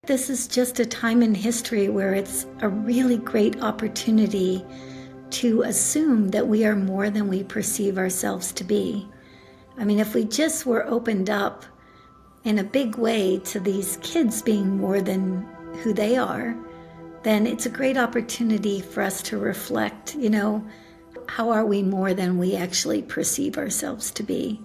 This is just a time in history where it's a really great opportunity to assume that we are more than we perceive ourselves to be. I mean, if we just were opened up in a big way to these kids being more than who they are, then it's a great opportunity for us to reflect, how are we more than we actually perceive ourselves to be?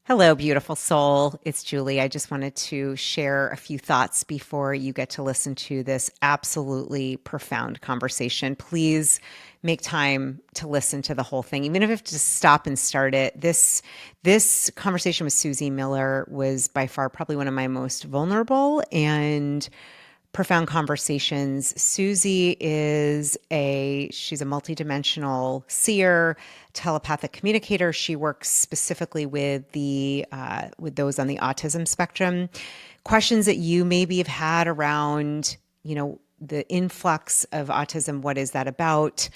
Hello, beautiful soul. It's Julie. I just wanted to share a few thoughts before you get to listen to this absolutely profound conversation. Please make time to listen to the whole thing, even if you have to stop and start it. This conversation with Suzy Miller was by far probably one of my most vulnerable and profound conversations. Suzy she's a multidimensional seer, telepathic communicator. She works specifically with with those on the autism spectrum. Questions that you maybe have had around, the influx of autism. What is that about?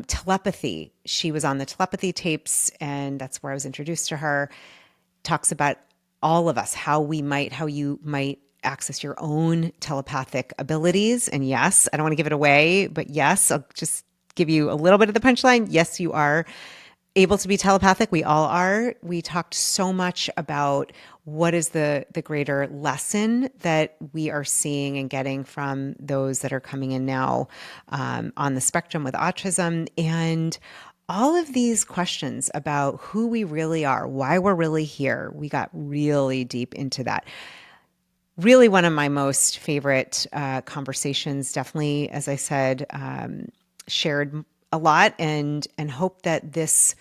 Telepathy. She was on the Telepathy Tapes, and that's where I was introduced to her. Talks about all of us, how you might access your own telepathic abilities. And yes, I don't want to give it away, but yes, I'll just give you a little bit of the punchline. Yes, you are able to be telepathic. We all are. We talked so much about what is the greater lesson that we are seeing and getting from those that are coming in now on the spectrum with autism, and all of these questions about who we really are, why we're really here. We got really deep into that. Really one of my most favorite conversations. Definitely, as I said, shared a lot, and hope that this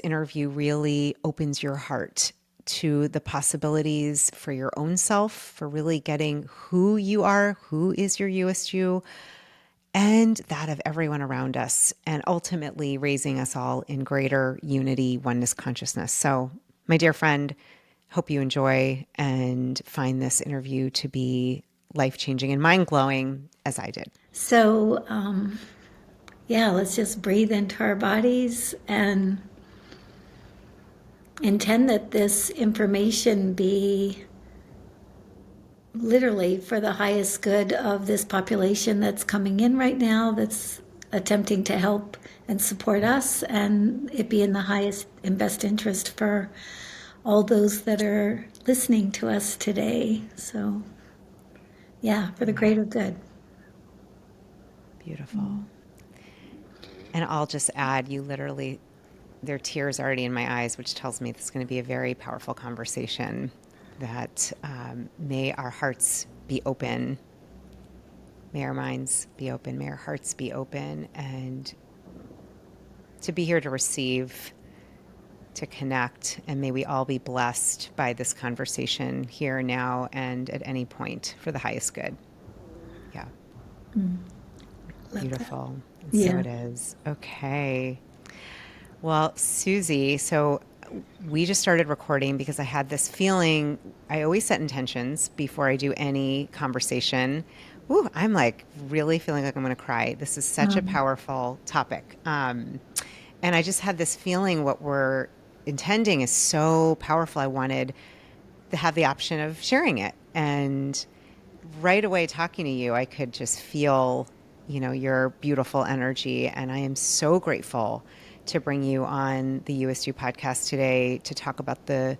interview really opens your heart to the possibilities for your own self, for really getting who you are, who is your USU, and that of everyone around us, and ultimately raising us all in greater unity, oneness consciousness. So, my dear friend, hope you enjoy and find this interview to be life-changing and mind-blowing as I did. So, let's just breathe into our bodies and intend that this information be literally for the highest good of this population that's coming in right now, that's attempting to help and support us, and it be in the highest and best interest for all those that are listening to us today. So, for the greater good. Beautiful. And I'll just add, there are tears already in my eyes, which tells me this is going to be a very powerful conversation, that may our hearts be open, may our minds be open, may our hearts be open, and to be here to receive, to connect, and may we all be blessed by this conversation here, now, and at any point for the highest good. Yeah. Beautiful. Yeah. So it is. Okay. Well, Suzy, so we just started recording because I had this feeling. I always set intentions before I do any conversation. Ooh, I'm like really feeling like I'm going to cry. This is such a powerful topic. And I just had this feeling what we're intending is so powerful. I wanted to have the option of sharing it. And right away talking to you, I could just feel, your beautiful energy. And I am so grateful to bring you on the USU podcast today to talk about the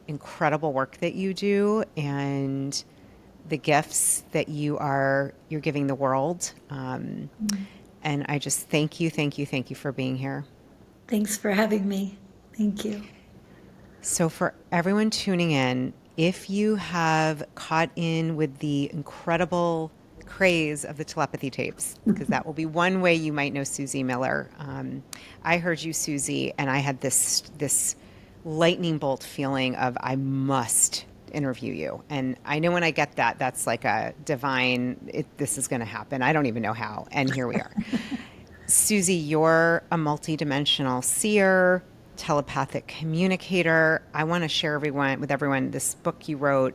incredible work that you do and the gifts that you're giving the world. And I just thank you for being here. Thanks for having me. Thank you. So for everyone tuning in, if you have caught in with the incredible craze of the Telepathy Tapes, because that will be one way you might know Suzy Miller. I heard you, Suzy, and I had this lightning bolt feeling of I must interview you. And I know when I get that, that's like a divine, this is going to happen. I don't even know how. And here we are. Suzy, you're a multidimensional seer, telepathic communicator. I want to share with everyone this book you wrote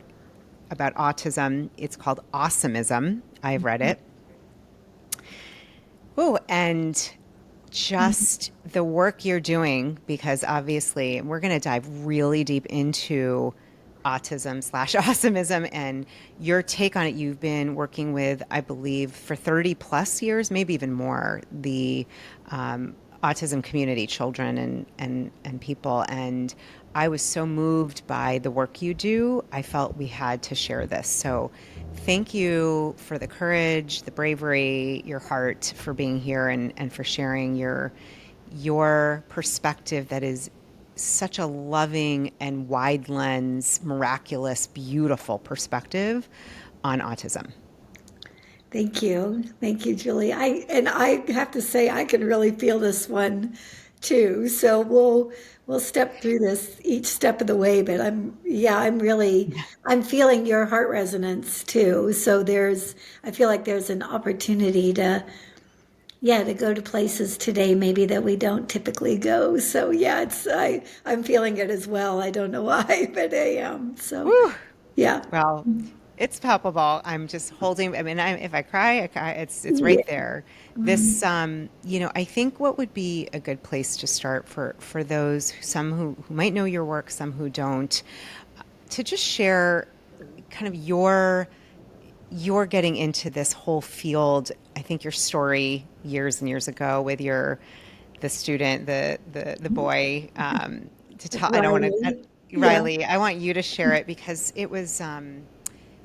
about autism. It's called Awesomism. I've read it. Oh, and just the work you're doing, because obviously we're going to dive really deep into autism/awesomism and your take on it. You've been working with, I believe, for 30 plus years, maybe even more, the autism community, children and people. And I was so moved by the work you do. I felt we had to share this. So thank you for the courage, the bravery, your heart, for being here and for sharing your perspective that is such a loving and wide lens, miraculous, beautiful perspective on autism. Thank you. Thank you, Julie. I have to say I can really feel this one too. So we'll step through this each step of the way, but I'm feeling your heart resonance too. So I feel like there's an opportunity to go to places today maybe that we don't typically go. So yeah, I'm feeling it as well. I don't know why, but I am. So Whew. yeah. Well, it's palpable. I'm just holding. I mean, if I cry, I cry. It's Yeah. right there. This, I think what would be a good place to start for those, some who might know your work, some who don't, to just share kind of your getting into this whole field. I think your story years and years ago with the student, the boy, to tell. I don't want to. Riley. Yeah. Riley, I want you to share it because it was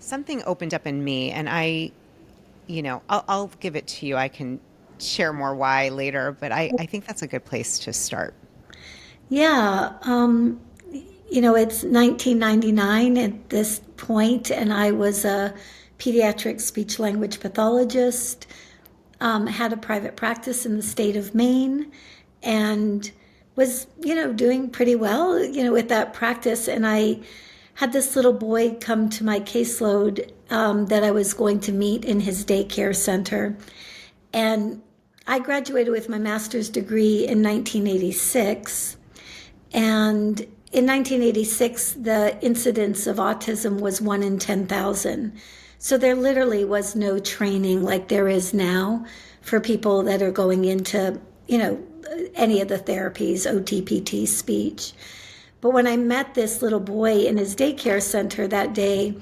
something opened up in me, and I'll give it to you. I can share more why later, but I think that's a good place to start. Yeah. It's 1999 at this point, and I was a pediatric speech language pathologist, had a private practice in the state of Maine, and was, doing pretty well, with that practice. And I had this little boy come to my caseload that I was going to meet in his daycare center. And I graduated with my master's degree in 1986. And in 1986, the incidence of autism was 1 in 10,000. So there literally was no training like there is now for people that are going into, any of the therapies, OTPT, speech. But when I met this little boy in his daycare center that day,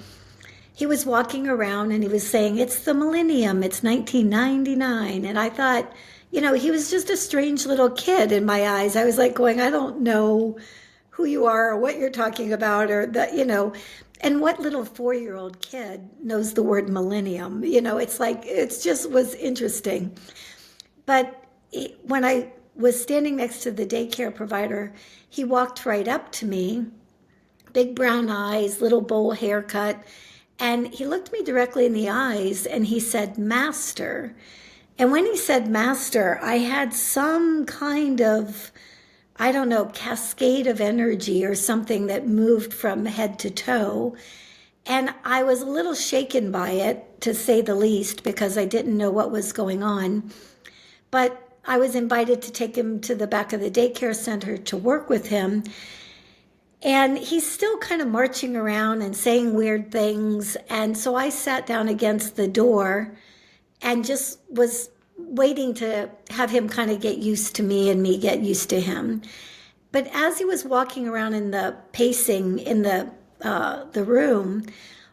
he was walking around and he was saying, "It's the millennium, it's 1999." And I thought, he was just a strange little kid in my eyes. I was like going, I don't know who you are or what you're talking about or and what little 4-year-old kid knows the word millennium? It's like, it's just was interesting. But when I was standing next to the daycare provider, he walked right up to me, big brown eyes, little bowl haircut, and he looked me directly in the eyes and he said, "Master." And when he said master, I had some kind of, I don't know, cascade of energy or something that moved from head to toe. And I was a little shaken by it, to say the least, because I didn't know what was going on. But I was invited to take him to the back of the daycare center to work with him. And he's still kind of marching around and saying weird things. And so I sat down against the door and just was waiting to have him kind of get used to me and me get used to him. But as he was walking around in the pacing in the room,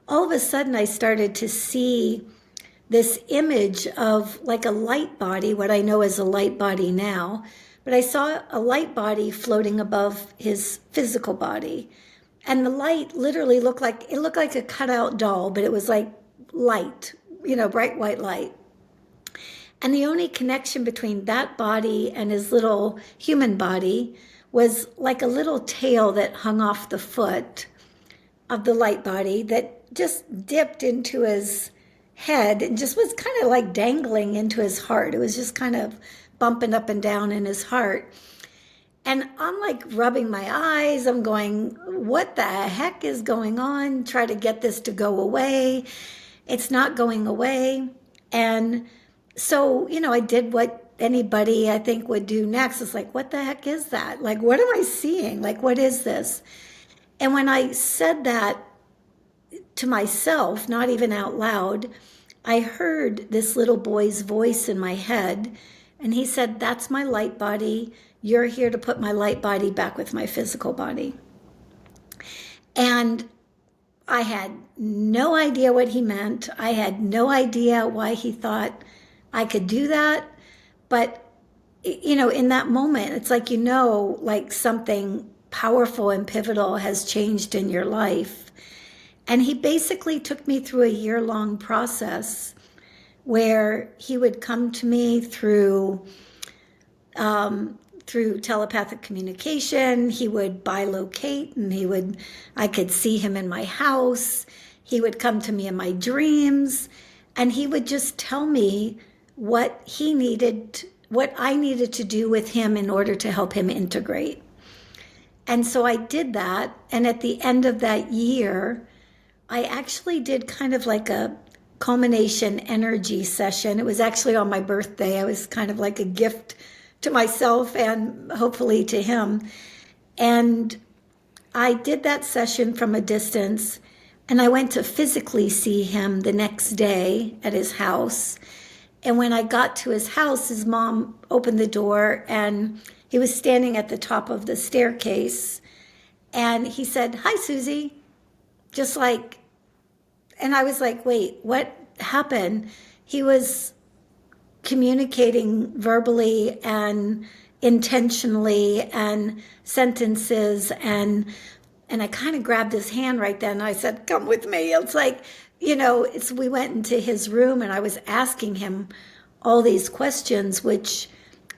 all of a sudden I started to see this image of like a light body, what I know as a light body now. But I saw a light body floating above his physical body. And the light literally looked like a cutout doll, but it was like light, bright white light. And the only connection between that body and his little human body was like a little tail that hung off the foot of the light body that just dipped into his head and just was kind of like dangling into his heart. It was just kind of bumping up and down in his heart. And I'm like rubbing my eyes. I'm going, what the heck is going on? Try to get this to go away. It's not going away. And so, I did what anybody I think would do next. It's like, what the heck is that? Like, what am I seeing? Like, what is this? And when I said that to myself, not even out loud, I heard this little boy's voice in my head. And he said, "That's my light body. You're here to put my light body back with my physical body." And I had no idea what he meant. I had no idea why he thought I could do that. But, in that moment, it's like, like something powerful and pivotal has changed in your life. And he basically took me through a year-long process where he would come to me through telepathic communication. He would bilocate, and I could see him in my house. He would come to me in my dreams, and he would just tell me what I needed to do with him in order to help him integrate. And so I did that. And at the end of that year, I actually did kind of like a culmination energy session. It was actually on my birthday. I was kind of like a gift to myself and hopefully to him. And I did that session from a distance, and I went to physically see him the next day at his house. And when I got to his house, his mom opened the door, and he was standing at the top of the staircase. And he said, "Hi, Suzy." Just like, and I was like, wait, what happened? He was communicating verbally and intentionally and sentences, and I kind of grabbed his hand right then. I said, "Come with me." It's like, we went into his room, and I was asking him all these questions, which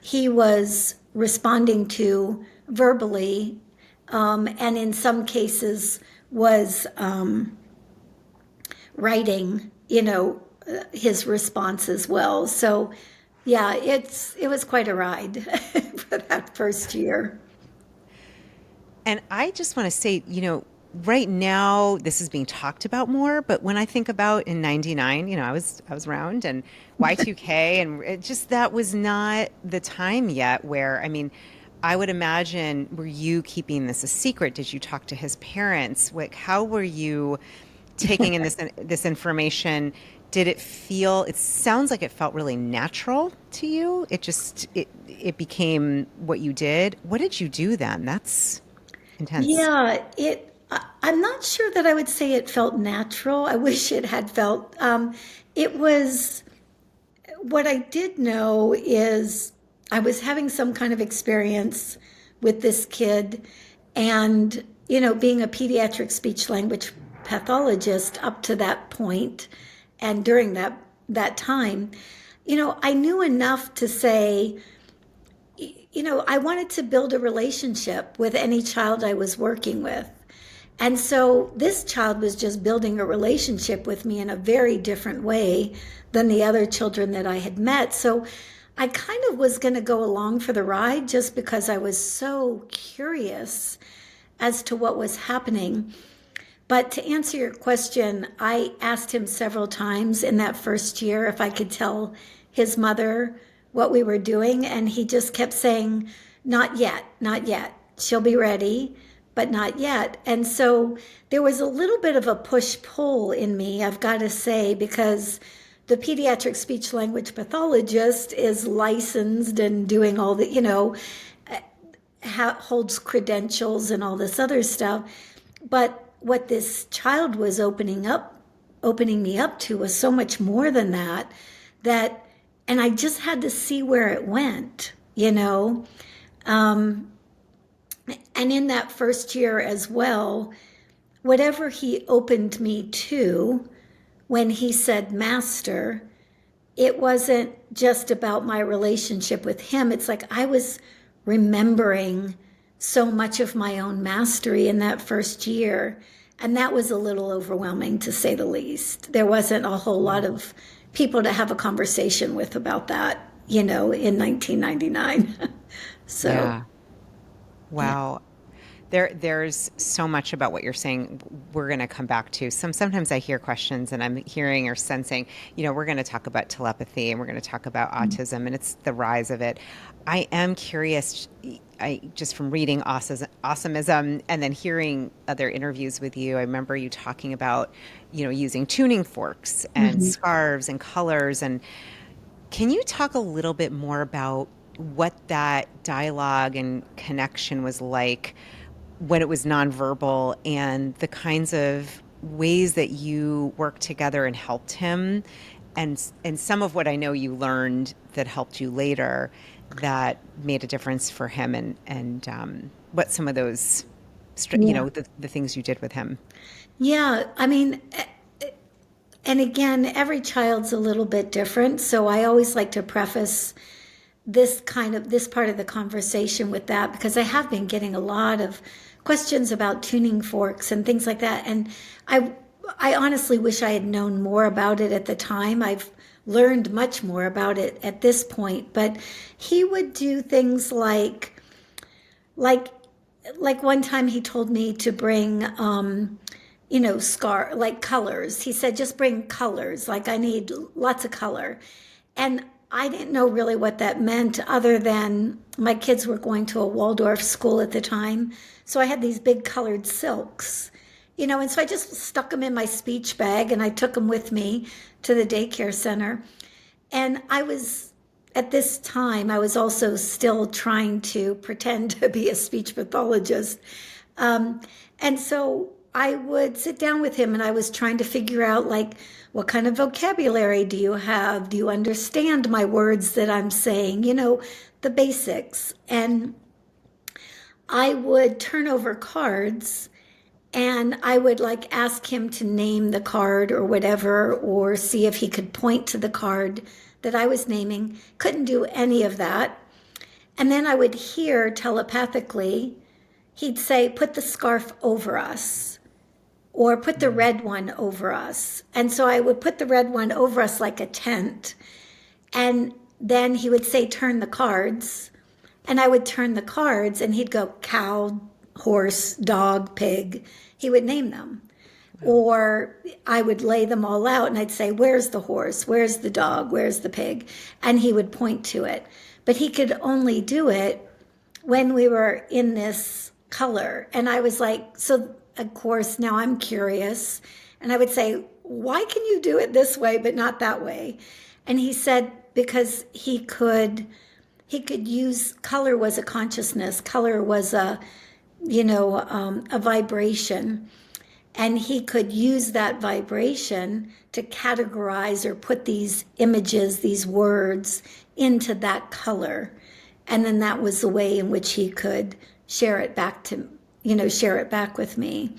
he was responding to verbally, and in some cases was writing, his response as well. So yeah, it was quite a ride for that first year. And I just want to say, right now this is being talked about more, but when I think about in 99, I was around, and Y2K, and it just, that was not the time yet where, I mean, I would imagine, were you keeping this a secret? Did you talk to his parents? Like, how were you taking in this information? Did it feel, it sounds like it felt really natural to you. It became what you did. What did you do then? That's intense. Yeah, I'm not sure that I would say it felt natural. I wish it had felt. It was, what I did know is I was having some kind of experience with this kid, and, being a pediatric speech language pathologist up to that point, and during that time, I knew enough to say, I wanted to build a relationship with any child I was working with. And so this child was just building a relationship with me in a very different way than the other children that I had met. So I kind of was going to go along for the ride just because I was so curious as to what was happening. But to answer your question, I asked him several times in that first year if I could tell his mother what we were doing, and he just kept saying, "Not yet, not yet. She'll be ready, but not yet." And so there was a little bit of a push-pull in me, I've got to say, because the pediatric speech language pathologist is licensed and doing all the, holds credentials and all this other stuff. But what this child was opening me up to was so much more than that, and I just had to see where it went, And in that first year as well, whatever he opened me to when he said master, it wasn't just about my relationship with him. It's like I was remembering so much of my own mastery in that first year. And that was a little overwhelming, to say the least. There wasn't a whole lot of people to have a conversation with about that, in 1999. So, Yeah. yeah. Wow. There's so much about what you're saying we're going to come back to. Sometimes I hear questions and I'm hearing or sensing, we're going to talk about telepathy and we're going to talk about autism and it's the rise of it. I am curious, just from reading Awesomism and then hearing other interviews with you, I remember you talking about, using tuning forks and scarves and colors. And Can you talk a little bit more about what that dialogue and connection was like when it was nonverbal and the kinds of ways that you worked together and helped him, and some of what I know you learned that helped you later that made a difference for him, and what some of those Yeah. the things you did with him. Yeah. I mean, and again, every child's a little bit different. So I always like to preface this part of the conversation with that, because I have been getting a lot of questions about tuning forks and things like that. And I I honestly wish I had known more about it at the time. I've learned much more about it at this point, but he would do things like like one time he told me to bring scar like colors. He said just bring colors, like I need lots of color. And I didn't know really what that meant, other than my kids were going to a Waldorf school at the time. So I had these big colored silks, and so I just stuck them in my speech bag and I took them with me to the daycare center. And at this time, I was also still trying to pretend to be a speech pathologist. Um, and so I would sit down with him and I was trying to figure out, like, what kind of vocabulary do you have? Do you understand my words that I'm saying? The basics. And I would turn over cards and I would like ask him to name the card or whatever, or see if he could point to the card that I was naming. Couldn't do any of that. And then I would hear telepathically, he'd say, put the scarf over us, or put the red one over us. And so I would put the red one over us like a tent. And then he would say, turn the cards. And I would turn the cards and he'd go cow, horse, dog, pig. He would name them. Or I would lay them all out and I'd say, where's the horse? Where's the dog? Where's the pig? And he would point to it. But he could only do it when we were in this color. And I was like, so of course, now I'm curious. And I would say, why can you do it this way, but not that way? And he said, because he could use color was a consciousness. Color was a vibration. And he could use that vibration to categorize or put these images, these words into that color. And then that was the way in which he could share it back with me.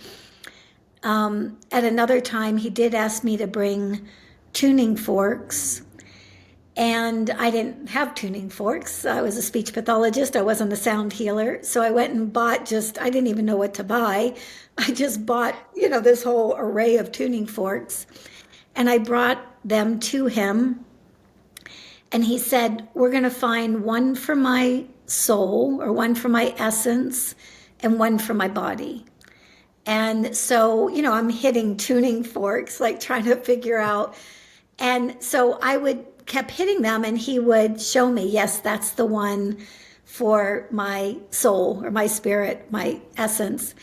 At another time, he did ask me to bring tuning forks. And I didn't have tuning forks. I was a speech pathologist. I wasn't a sound healer. So I went and I didn't even know what to buy. I just bought, this whole array of tuning forks. And I brought them to him. And he said, we're going to find one for my soul, or one for my essence, and one for my body. And so, I'm hitting tuning forks, like trying to figure out. And so I kept hitting them and he would show me, yes, that's the one for my soul or my spirit, my essence.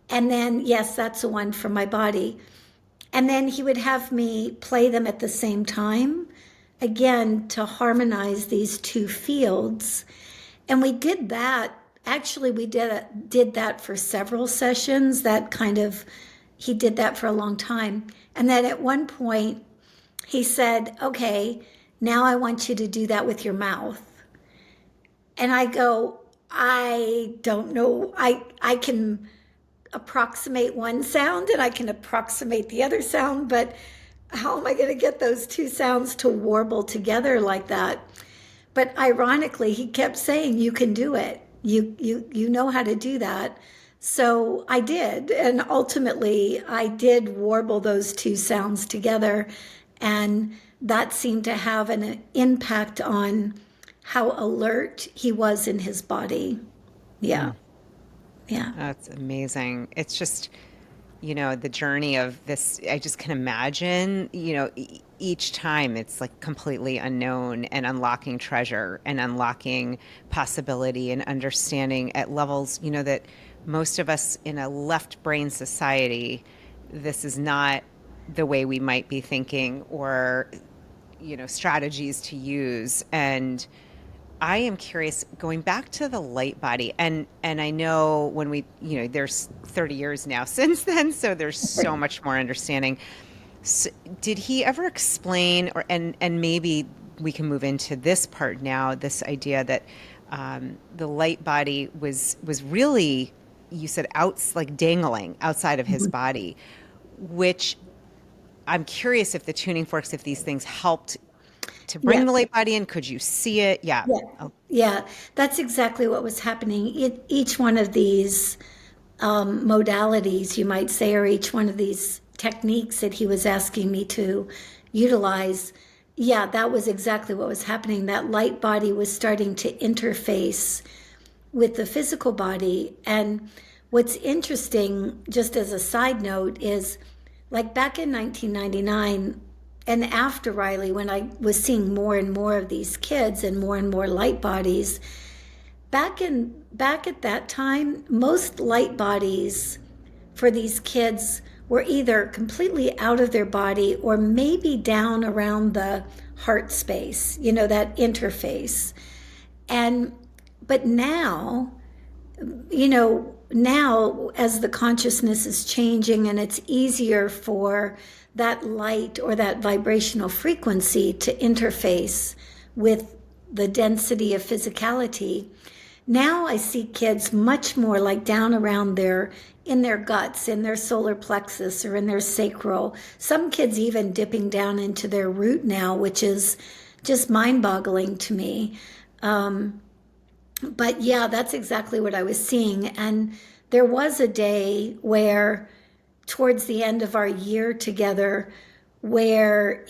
And then, yes, that's the one for my body. And then he would have me play them at the same time, again, to harmonize these two fields. And we did that. Actually, we did that for several sessions. He did that for a long time. And then at one point, he said, okay, now I want you to do that with your mouth. And I go, I don't know. I can approximate one sound and I can approximate the other sound, but how am I going to get those two sounds to warble together like that? But ironically, he kept saying, you can do it. You know how to do that. So I did. And ultimately, I did warble those two sounds together. And that seemed to have an impact on how alert he was in his body. Yeah. Yeah. That's amazing. It's just, the journey of this, I just can imagine, each time it's like completely unknown, and unlocking treasure and unlocking possibility and understanding at levels, that most of us in a left brain society, this is not the way we might be thinking, or strategies to use. And I am curious, going back to the light body, and I know when there's 30 years now since then, so there's so much more understanding. So did he ever explain, and maybe we can move into this part now, this idea that the light body was really, you said, like dangling outside of his body, which I'm curious if the tuning forks, if these things helped to bring Yeah. the light body in. Could you see it? Yeah. Yeah. Oh, Yeah. That's exactly what was happening. Each one of these modalities, you might say, or each one of these techniques that he was asking me to utilize, yeah, that was exactly what was happening. That light body was starting to interface with the physical body. And what's interesting, just as a side note, is like back in 1999 and after Riley, when I was seeing more and more of these kids and more light bodies, back at that time, most light bodies for these kids were either completely out of their body or maybe down around the heart space, that interface. And but now as the consciousness is changing and it's easier for that light or that vibrational frequency to interface with the density of physicality, now I see kids much more like down around in their guts, in their solar plexus or in their sacral. Some kids even dipping down into their root now, which is just mind-boggling to me. But yeah, that's exactly what I was seeing. And there was a day where, towards the end of our year together, where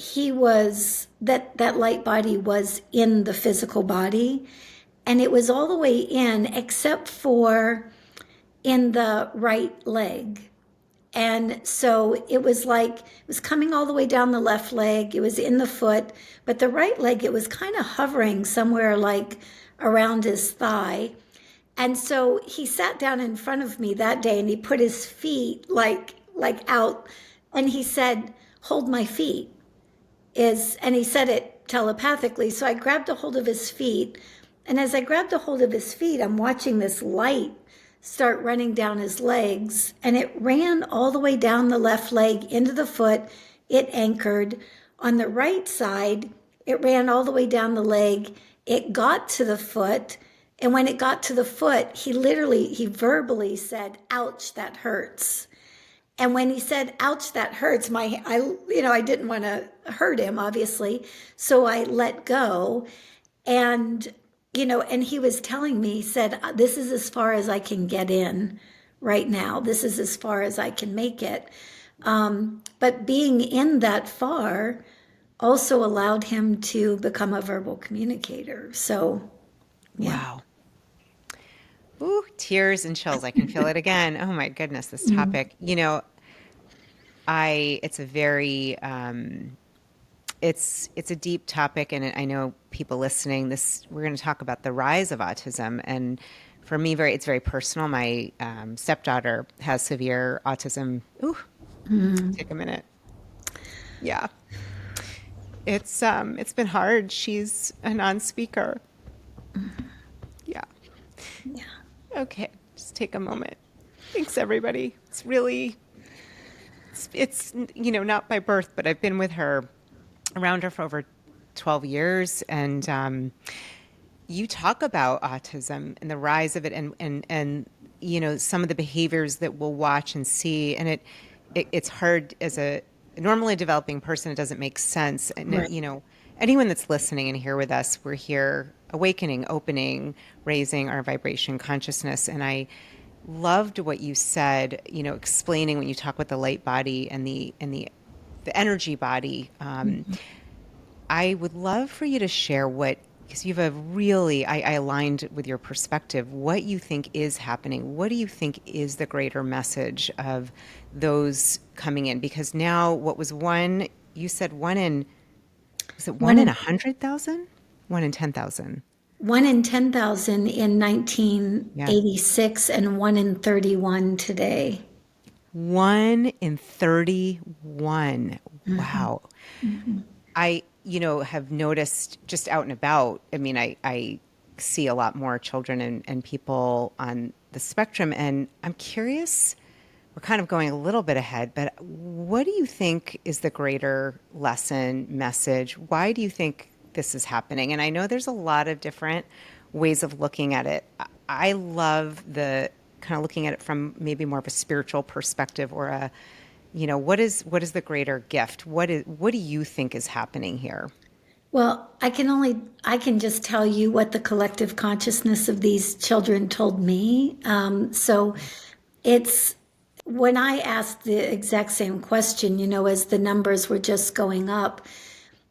that light body was in the physical body, and it was all the way in except for in the right leg. And so it was coming all the way down the left leg. It was in the foot, but the right leg, it was kind of hovering somewhere like around his thigh. And so he sat down in front of me that day and he put his feet like out and he said, "Hold my feet." And he said it telepathically. So I grabbed a hold of his feet. And as I grabbed a hold of his feet, I'm watching this light start running down his legs. And it ran all the way down the left leg into the foot. It anchored. On the right side, it ran all the way down the leg. It got to the foot. And when it got to the foot, he verbally said, "Ouch, that hurts." And when he said, "Ouch, that hurts," I didn't want to hurt him, obviously. So I let go. And, and he was telling me, he said, "This is as far as I can get in right now. This is as far as I can make it." But being in that far also allowed him to become a verbal communicator. So, yeah. wow. Ooh, tears and chills. I can feel it again. Oh my goodness, this topic. It's a very, it's a deep topic, and I know people listening. We're going to talk about the rise of autism, and for me, it's very personal. My stepdaughter has severe autism. Ooh, take a minute. Yeah, it's been hard. She's a non-speaker. Yeah. Yeah. Okay, just take a moment. Thanks, everybody. It's really, it's not by birth, but I've been with her, around her for over 12 years. And you talk about autism and the rise of it and some of the behaviors that we'll watch and see. And it's hard as a normally developing person, it doesn't make sense. And, Right. Anyone that's listening and here with us, we're here awakening, opening, raising our vibration consciousness. And I loved what you said, explaining when you talk about the light body and the energy body. I would love for you to share because you have I aligned with your perspective, what you think is happening. What do you think is the greater message of those coming in? Because now you said was it one One in in 100,000? One in 10,000. 1 in 10,000 in Yeah. 1986 and 1 in 31 today. 1 in 31. Wow. have noticed just out and about. I mean, I see a lot more children and people on the spectrum, and I'm curious, we're kind of going a little bit ahead, but what do you think is the greater lesson message? Why do you think this is happening? And I know there's a lot of different ways of looking at it. I love the kind of looking at it from maybe more of a spiritual perspective, or a, what is the greater gift? What do you think is happening here? Well, I can just tell you what the collective consciousness of these children told me. So it's when I asked the exact same question, as the numbers were just going up,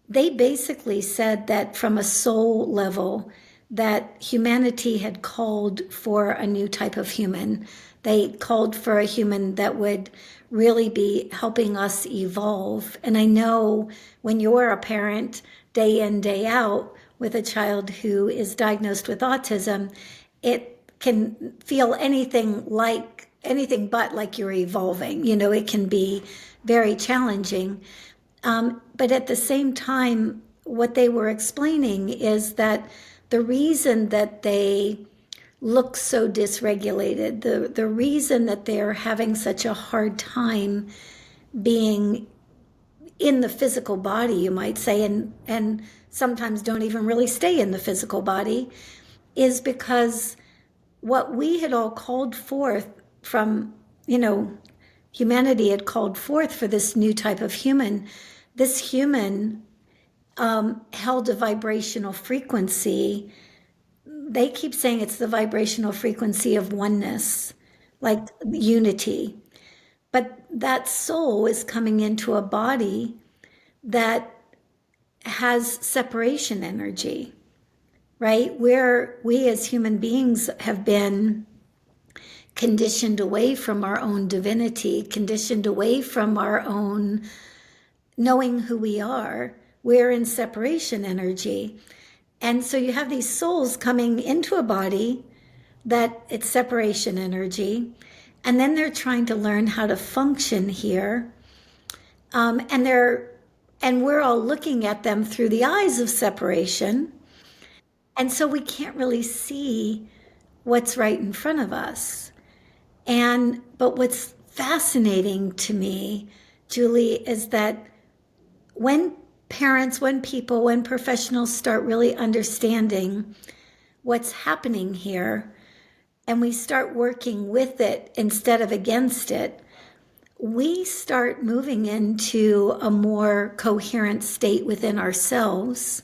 they basically said that from a soul level, that humanity had called for a new type of human. They called for a human that would really be helping us evolve. And I know when you're a parent, day in, day out, with a child who is diagnosed with autism, it can feel anything but like you're evolving. It can be very challenging. But at the same time, what they were explaining is that the reason that they look so dysregulated, the reason that they're having such a hard time being in the physical body, you might say, and sometimes don't even really stay in the physical body, is because what we had all called forth from, humanity had called forth for this new type of human. This human held a vibrational frequency. They keep saying it's the vibrational frequency of oneness, like unity. But that soul is coming into a body that has separation energy, right? Where we as human beings have been conditioned away from our own divinity, conditioned away from our own knowing who we are. We're in separation energy. And so you have these souls coming into a body that it's separation energy. And then they're trying to learn how to function here. And we're all looking at them through the eyes of separation. And so we can't really see what's right in front of us. But what's fascinating to me, Julie, is that when parents, when people, when professionals start really understanding what's happening here, and we start working with it instead of against it, we start moving into a more coherent state within ourselves.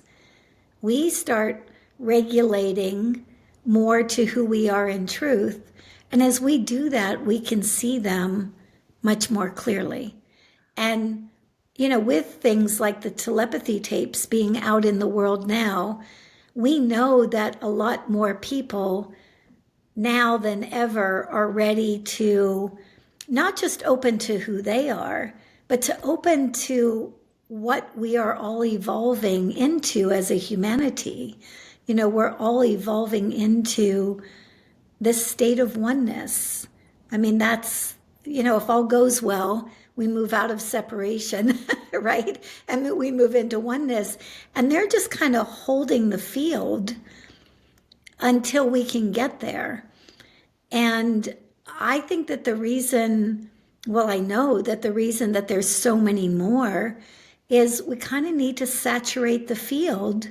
We start regulating more to who we are in truth. And as we do that, we can see them much more clearly. And, with things like the telepathy tapes being out in the world now, we know that a lot more people now than ever are ready to not just open to who they are, but to open to what we are all evolving into as a humanity. We're all evolving into this state of oneness. I mean, that's, if all goes well, we move out of separation, right? And we move into oneness. And they're just kind of holding the field until we can get there. And I think that I know that the reason that there's so many more is we kind of need to saturate the field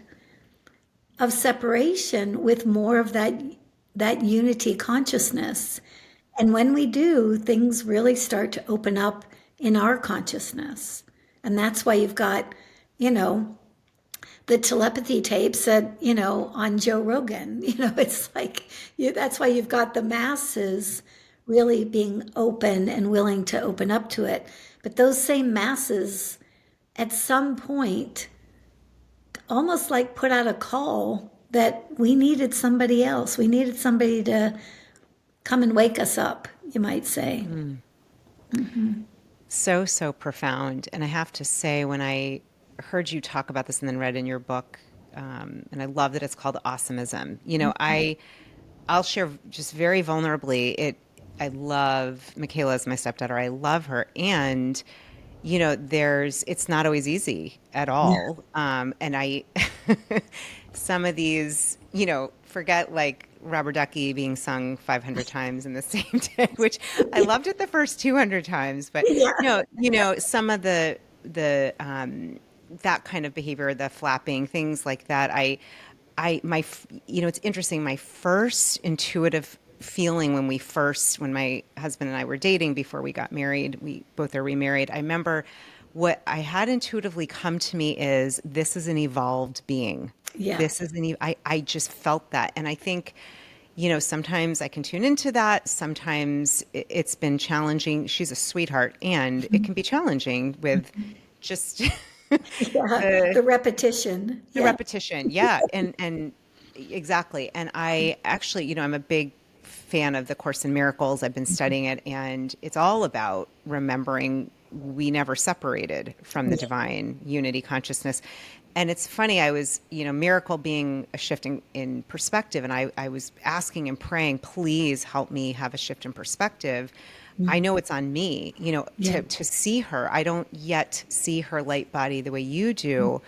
of separation with more of that unity consciousness. And when we do, things really start to open up in our consciousness. And that's why you've got, the telepathy tapes on Joe Rogan. It's like, that's why you've got the masses really being open and willing to open up to it. But those same masses, at some point, almost like put out a call that we needed somebody else. We needed somebody to come and wake us up, you might say. So, so profound. And I have to say, when I heard you talk about this and then read in your book, and I love that it's called Awesomism. I'll share just very vulnerably. I love Michaela as my stepdaughter. I love her, and it's not always easy at Yeah. all. And some of these, forget like Rubber Ducky being sung 500 times in the same day, which I loved it the first 200 times, but Yeah. no, some of the that kind of behavior, the flapping, things like that. It's interesting. My first intuitive feeling when my husband and I were dating before we got married, we both are remarried. I remember what I had intuitively come to me is this is an evolved being. Yeah. This is I just felt that. And I think, sometimes I can tune into that. Sometimes it's been challenging. She's a sweetheart, and it can be challenging with just Yeah. the The repetition. the Yeah. repetition, yeah, and exactly. And I actually, I'm a big fan of the Course in Miracles. I've been studying it, and it's all about remembering we never separated from the Yeah. divine unity consciousness. And it's funny, I was, miracle being a shift in perspective, and I was asking and praying, please help me have a shift in perspective. I know it's on me, Yeah. to see her. I don't yet see her light body the way you do.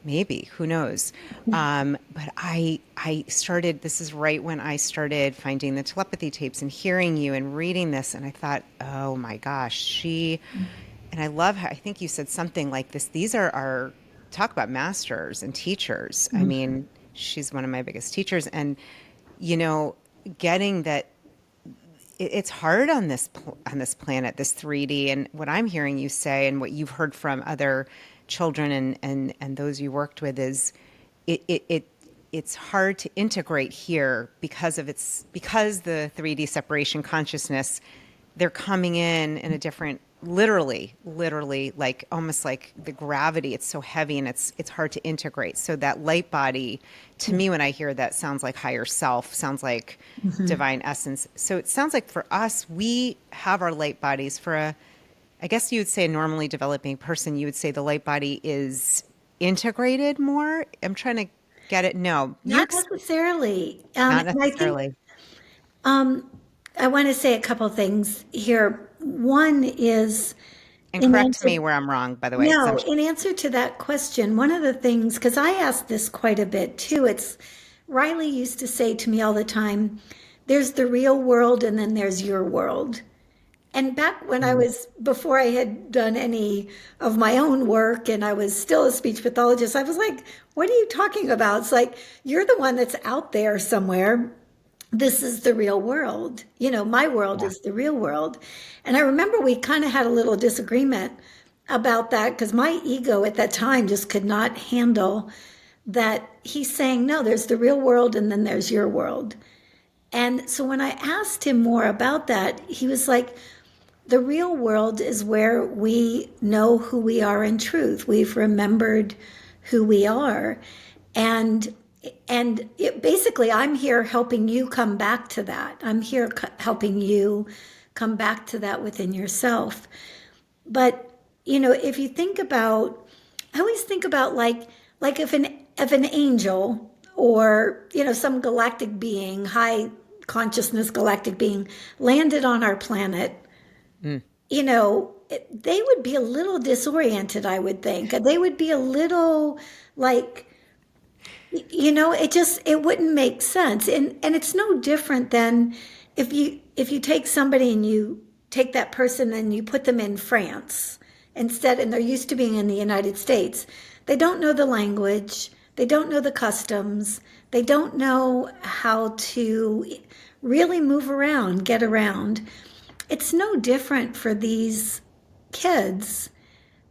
Maybe, who knows? But I started, this is right when I started finding the telepathy tapes and hearing you and reading this. And I thought, oh my gosh, and I love how, I think you said something like this. These are our, talk about masters and teachers. I mean, she's one of my biggest teachers. And, you know, getting that it's hard on on this planet, this 3D, and what I'm hearing you say, and what you've heard from other children and those you worked with is it it, it it's hard to integrate here because the 3D separation consciousness, they're coming in a different, literally like almost like the gravity, it's so heavy and it's hard to integrate. So that light body, to me, when I hear that, sounds like higher self, sounds like divine essence. So it sounds like for us, we have our light bodies. For I guess you would say a normally developing person, you would say the light body is integrated more. I'm trying to get it. No, Not necessarily. not And I think necessarily. um, I want to say a couple things here. One is And in correct answer, me where I'm wrong, by the way, because I'm no, in answer to that question, one of the things, because I ask this quite a bit too, it's Riley used to say to me all the time, there's the real world and then there's your world. And back when I was, before I had done any of my own work and I was still a speech pathologist, I was like, what are you talking about? It's like, you're the one that's out there somewhere. This is the real world. My world yeah. is the real world. And I remember we kind of had a little disagreement about that because my ego at that time just could not handle that he's saying, no, there's the real world and then there's your world. And so when I asked him more about that, he was like, the real world is where we know who we are in truth. We've remembered who we are. And basically, I'm here helping you come back to that. I'm here helping you come back to that within yourself. But if you think about, I always think about like if an angel or some galactic being, high consciousness galactic being landed on our planet, Mm. they would be a little disoriented, I would think. They would be a little like, it wouldn't make sense. And it's no different than if you take somebody and you take that person and you put them in France instead, and they're used to being in the United States. They don't know the language, they don't know the customs, they don't know how to really move around, get around. It's no different for these kids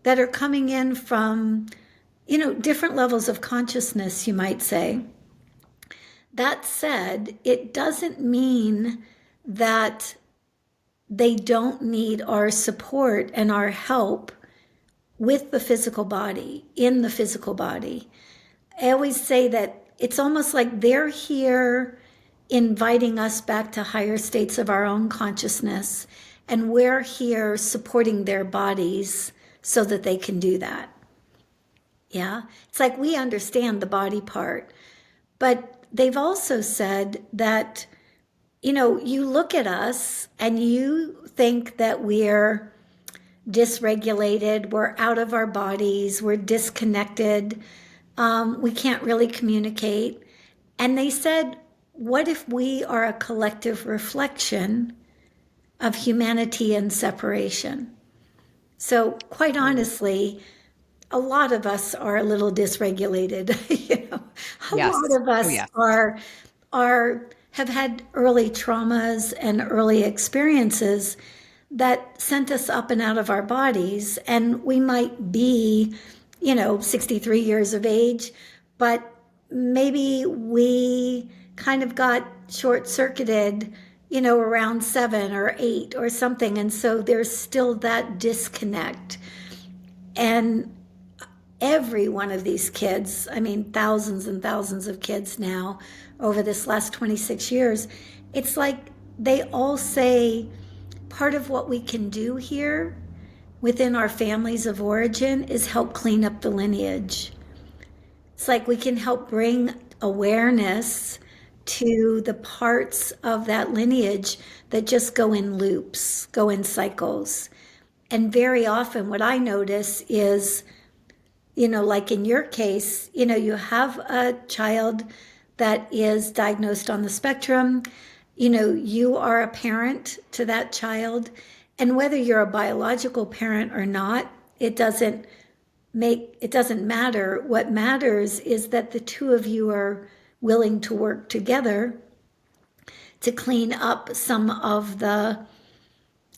that are coming in from, different levels of consciousness, you might say. That said, it doesn't mean that they don't need our support and our help with the physical body, in the physical body. I always say that it's almost like they're here inviting us back to higher states of our own consciousness, and we're here supporting their bodies so that they can do that. Yeah. It's like we understand the body part, but they've also said that, you look at us and you think that we're dysregulated, we're out of our bodies, we're disconnected, we can't really communicate. And they said, what if we are a collective reflection of humanity and separation? So, quite honestly, a lot of us are a little dysregulated. A Yes. lot of Oh, us yes. are have had early traumas and early experiences that sent us up and out of our bodies, and we might be 63 years of age, but maybe we kind of got short circuited around 7 or 8 or something, and so there's still that disconnect. And every one of these kids, I mean, thousands and thousands of kids now over this last 26 years, it's like they all say part of what we can do here within our families of origin is help clean up the lineage. It's like we can help bring awareness to the parts of that lineage that just go in loops, go in cycles. And very often, what I notice is, like in your case, you have a child that is diagnosed on the spectrum, you are a parent to that child. And whether you're a biological parent or not, it doesn't matter. What matters is that the two of you are willing to work together to clean up some of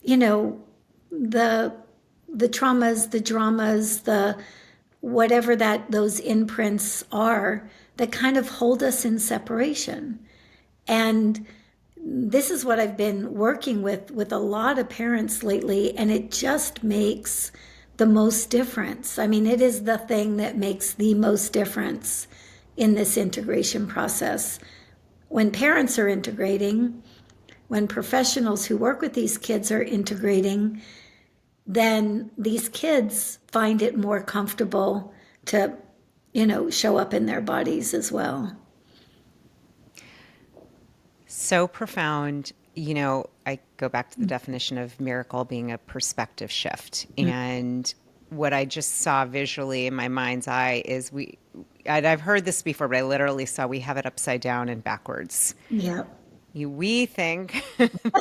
you know, the the traumas, the dramas, the whatever that those imprints are that kind of hold us in separation. And this is what I've been working with a lot of parents lately, and it just makes the most difference. I mean, it is the thing that makes the most difference in this integration process. When parents are integrating, when professionals who work with these kids are integrating, then these kids find it more comfortable to, show up in their bodies as well. So profound. I go back to the definition of miracle being a perspective shift. And what I just saw visually in my mind's eye is I've heard this before, but I literally saw we have it upside down and backwards. Yeah. We think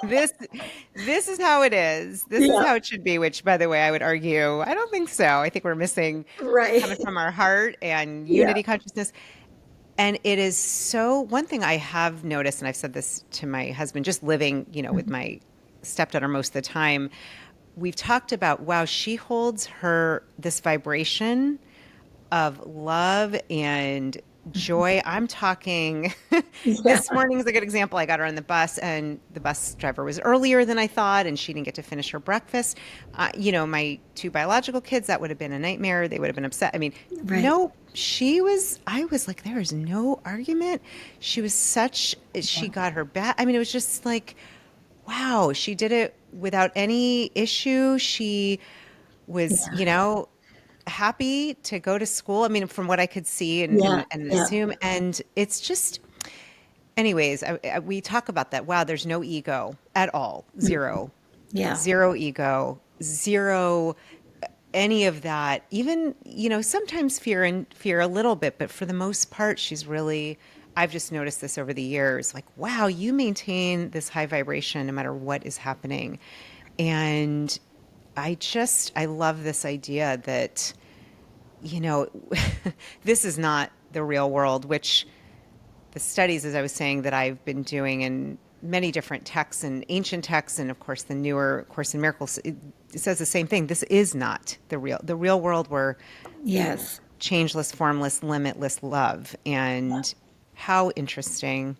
this this is how it is. This is Yeah. how it should be, which by the way, I would argue, I don't think so. I think we're missing coming Right. from our heart and Yeah. unity consciousness. And it is so, one thing I have noticed, and I've said this to my husband, just living, with my stepdaughter most of the time, we've talked about, wow, she holds this vibration of love and joy. I'm talking, Yeah. this morning is a good example. I got her on the bus, and the bus driver was earlier than I thought, and she didn't get to finish her breakfast. My two biological kids, that would have been a nightmare. They would have been upset. I mean, Right. no, I was like, there is no argument. She got her back. I mean, it was just like, wow, she did it without any issue. She was, happy to go to school. I mean, from what I could see and, Yeah. and, and Yeah. assume. And it's just, anyways, we talk about that. Wow, there's no ego at all. Zero. Yeah. Zero ego. Zero any of that. Even, sometimes fear a little bit, but for the most part, I've just noticed this over the years, like, wow, you maintain this high vibration no matter what is happening. And I love this idea that, this is not the real world, which the studies, as I was saying, that I've been doing in many different texts and ancient texts, and of course the newer Course in Miracles, it says the same thing. This is not the real world where Yes. changeless, formless, limitless love. And how interesting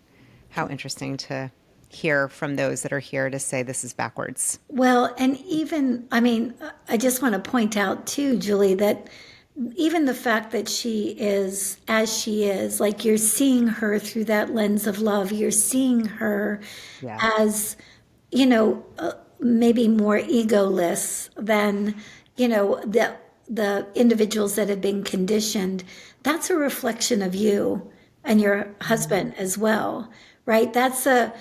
to hear from those that are here to say this is backwards. Well, and even, I mean, I just want to point out too, Julie, that even the fact that she is as she is, like you're seeing her through that lens of love, you're seeing her Yeah. as, maybe more egoless than, the individuals that have been conditioned. That's a reflection of you and your husband as well, right? That's a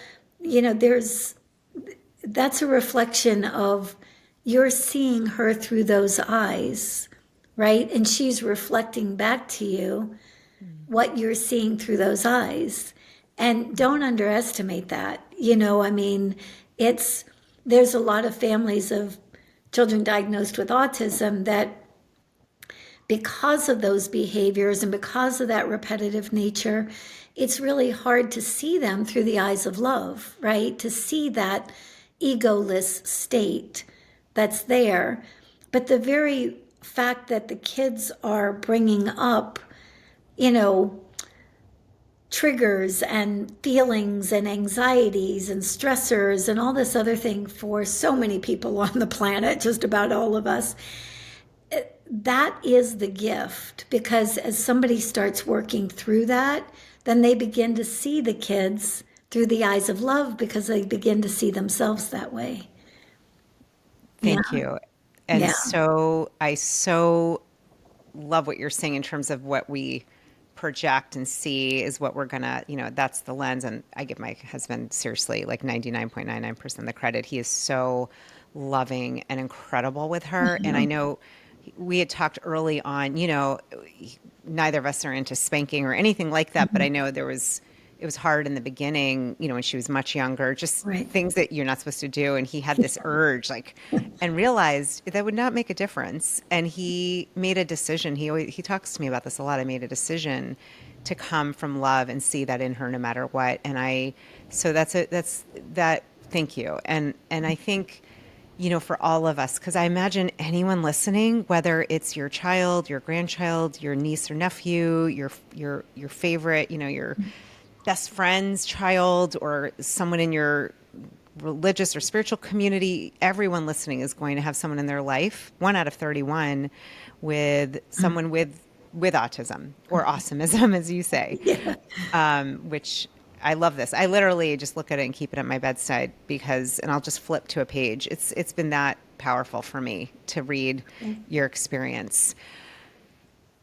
reflection of you're seeing her through those eyes, right? And she's reflecting back to you what you're seeing through those eyes. And don't underestimate that. I mean, it's, there's a lot of families of children diagnosed with autism that, because of those behaviors and because of that repetitive nature, it's really hard to see them through the eyes of love, right? To see that egoless state that's there. But the very fact that the kids are bringing up, you know, triggers and feelings and anxieties and stressors and all this other thing for so many people on the planet, just about all of us, that is the gift, because as somebody starts working through that, then they begin to see the kids through the eyes of love because they begin to see themselves that way. Yeah, Thank you. And yeah, so I so love what you're saying in terms of what we project and see is what we're gonna, that's the lens. And I give my husband seriously like 99.99% of the credit. He is so loving and incredible with her. And I know we had talked early on, neither of us are into spanking or anything like that, but I know it was hard in the beginning, when she was much younger, just right. things that you're not supposed to do. And he had this urge, like, and realized that would not make a difference. And he made a decision. He talks to me about this a lot. I made a decision to come from love and see that in her no matter what. And so that's that. Thank you. And I think, for all of us, because I imagine anyone listening, whether it's your child, your grandchild, your niece or nephew, your favorite, your best friend's child, or someone in your religious or spiritual community, everyone listening is going to have someone in their life, 1 out of 31, with someone with autism or awesomism, as you say, Yeah. which I love this. I literally just look at it and keep it at my bedside and I'll just flip to a page. It's been that powerful for me to read your experience.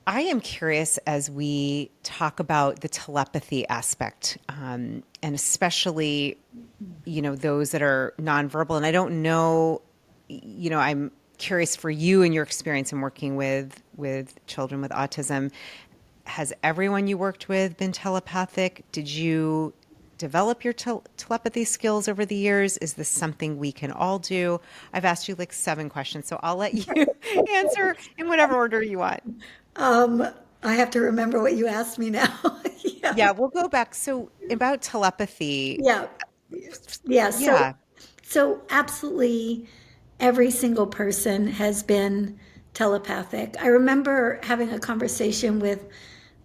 I am curious as we talk about the telepathy aspect, and especially, those that are nonverbal. And I don't know, I'm curious for you and your experience in working with children with autism. Has everyone you worked with been telepathic? Did you develop your telepathy skills over the years? Is this something we can all do? I've asked you like 7 questions, so I'll let you answer in whatever order you want. Um, I have to remember what you asked me now. Yeah. Yeah, we'll go back. So about telepathy, Yeah. Yeah. So, yeah. so absolutely every single person has been telepathic. I remember having a conversation with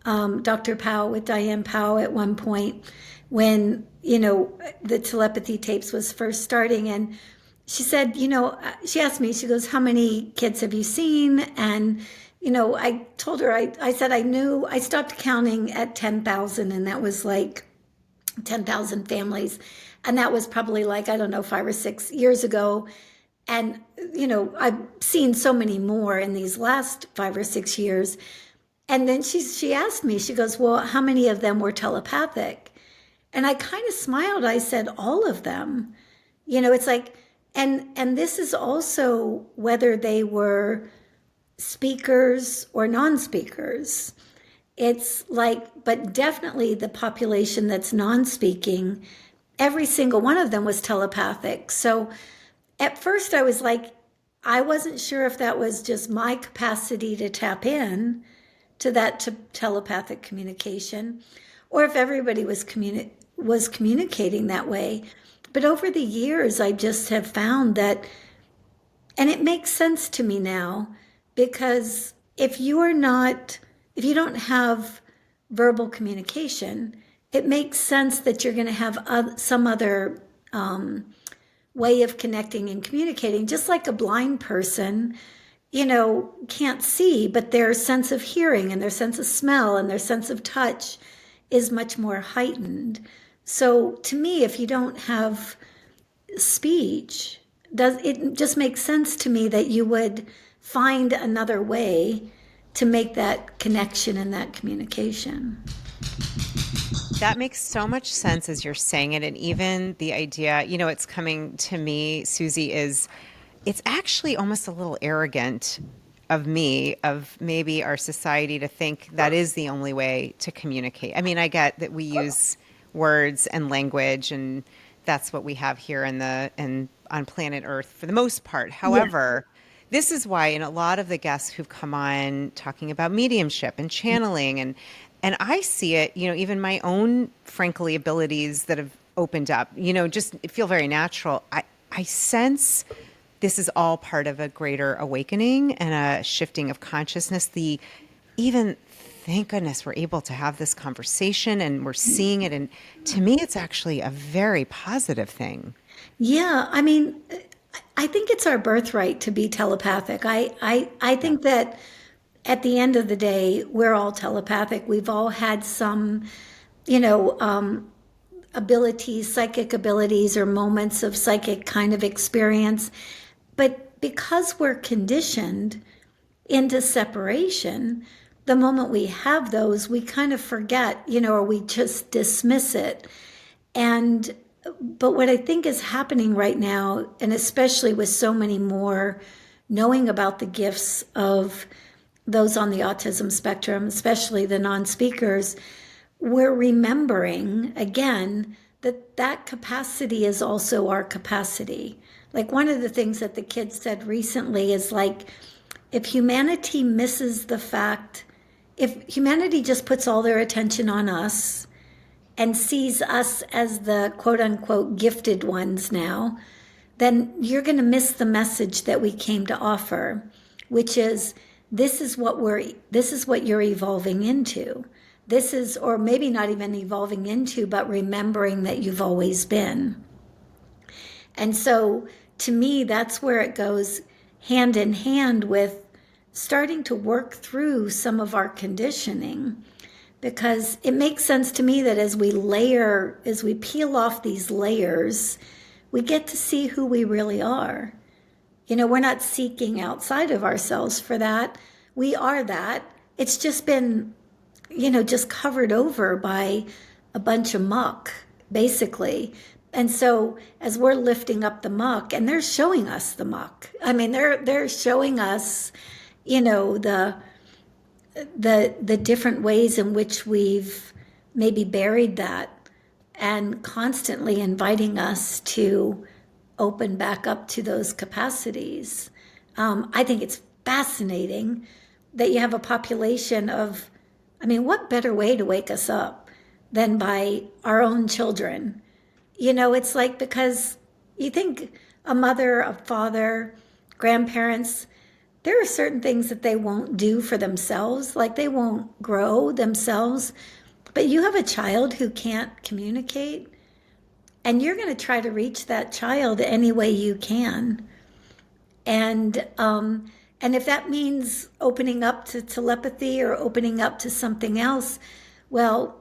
Dr. Powell, with Diane Powell at one point when, the telepathy tapes was first starting. And she said, she asked me, she goes, how many kids have you seen? And, I told her, I said, I stopped counting at 10,000, and that was like 10,000 families. And that was probably like, I don't know, 5 or 6 years ago. And, I've seen so many more in these last 5 or 6 years. And then she asked me, she goes, well, how many of them were telepathic? And I kind of smiled. I said, all of them. It's like, and this is also whether they were speakers or non-speakers. It's like, but definitely the population that's non-speaking, every single one of them was telepathic. So at first I was like, I wasn't sure if that was just my capacity to tap in to that telepathic communication, or if everybody was communicating that way. But over the years, I just have found that, and it makes sense to me now, because if you don't have verbal communication, it makes sense that you're going to have some other way of connecting and communicating, just like a blind person, can't see, but their sense of hearing and their sense of smell and their sense of touch is much more heightened. So to me, if you don't have speech, it just makes sense to me that you would find another way to make that connection and that communication. That makes so much sense as you're saying it. And even the idea, it's coming to me, Suzy, is it's actually almost a little arrogant of me, of maybe our society, to think that is the only way to communicate. I mean, I get that we use words and language, and that's what we have here in the and on planet Earth for the most part. Yeah. However, this is why in a lot of the guests who've come on talking about mediumship and channeling, and I see it, even my own, frankly, abilities that have opened up, just feel very natural. I sense this is all part of a greater awakening and a shifting of consciousness. Even thank goodness we're able to have this conversation and we're seeing it. And to me, it's actually a very positive thing. Yeah, I mean, I think it's our birthright to be telepathic. I Yeah. think that at the end of the day, we're all telepathic. We've all had some, you know, abilities, psychic abilities, or moments of psychic kind of experience. But because we're conditioned into separation, the moment we have those, we kind of forget, or we just dismiss it. And but what I think is happening right now, and especially with so many more knowing about the gifts of those on the autism spectrum, especially the non-speakers, we're remembering again that that capacity is also our capacity. Like one of the things that the kids said recently is like, if humanity misses the fact, if humanity just puts all their attention on us and sees us as the quote unquote gifted ones now, then you're going to miss the message that we came to offer, which is this is what you're evolving into. This is, or maybe not even evolving into, but remembering that you've always been. And so to me, that's where it goes hand in hand with starting to work through some of our conditioning, because it makes sense to me that as we peel off these layers, we get to see who we really are. We're not seeking outside of ourselves for that. We are that. It's just been, just covered over by a bunch of muck, basically. And so as we're lifting up the muck, and they're showing us the muck. I mean, they're showing us, the different ways in which we've maybe buried that, and constantly inviting us to open back up to those capacities. I think it's fascinating that you have a population of, I mean, what better way to wake us up than by our own children? It's like, because you think a mother, a father, grandparents, there are certain things that they won't do for themselves, like they won't grow themselves. But you have a child who can't communicate, and you're going to try to reach that child any way you can. And if that means opening up to telepathy or opening up to something else, well,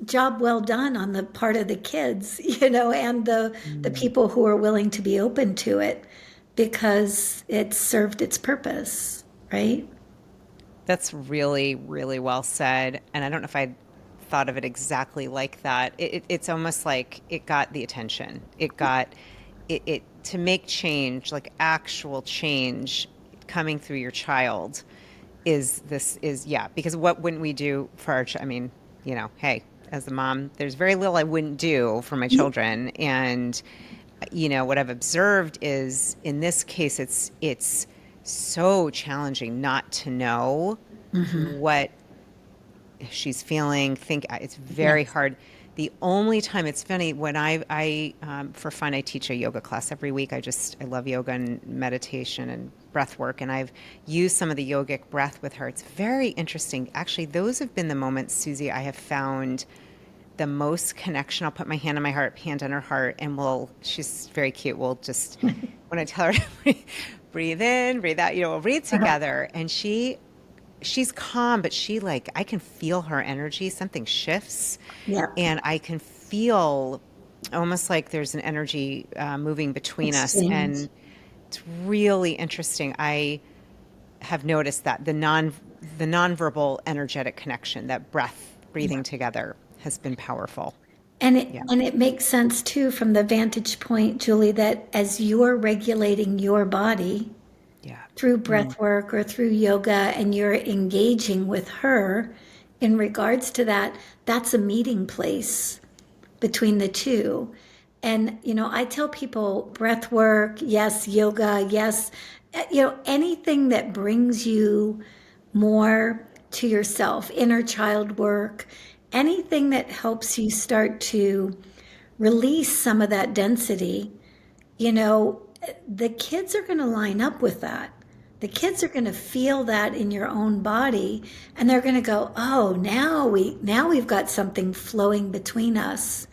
job well done on the part of the kids, and the people who are willing to be open to it, because it served its purpose, right? That's really, really well said. And I don't know if I thought of it exactly like that. It's almost like it got the attention. It got it to make change, like actual change coming through your child is yeah, because what wouldn't we do for our I mean, hey, as a mom, there's very little I wouldn't do for my children. And what I've observed is in this case it's so challenging not to know what she's feeling. It's very Yes. hard. The only time, it's funny, when for fun, I teach a yoga class every week. I love yoga and meditation and breath work, and I've used some of the yogic breath with her. It's very interesting. Actually, those have been the moments, Suzy, I have found the most connection. I'll put my hand on my heart, hand on her heart, and she's very cute. We'll just, when I tell her to breathe in, breathe out, we'll breathe together. And she's calm, but I can feel her energy. Something shifts, Yeah. and I can feel almost like there's an energy moving between us. Exchange. And it's really interesting. I have noticed that the nonverbal energetic connection, that breathing together, has been powerful. Yeah. And it makes sense too from the vantage point, Julie, that as you're regulating your body Yeah. through breath work or through yoga and you're engaging with her in regards to that, that's a meeting place between the two. And, I tell people breath work, yes, yoga, yes, anything that brings you more to yourself, inner child work, anything that helps you start to release some of that density, you know, the kids are going to line up with that. The kids are going to feel that in your own body and they're going to go, "Oh, now we've got something flowing between us."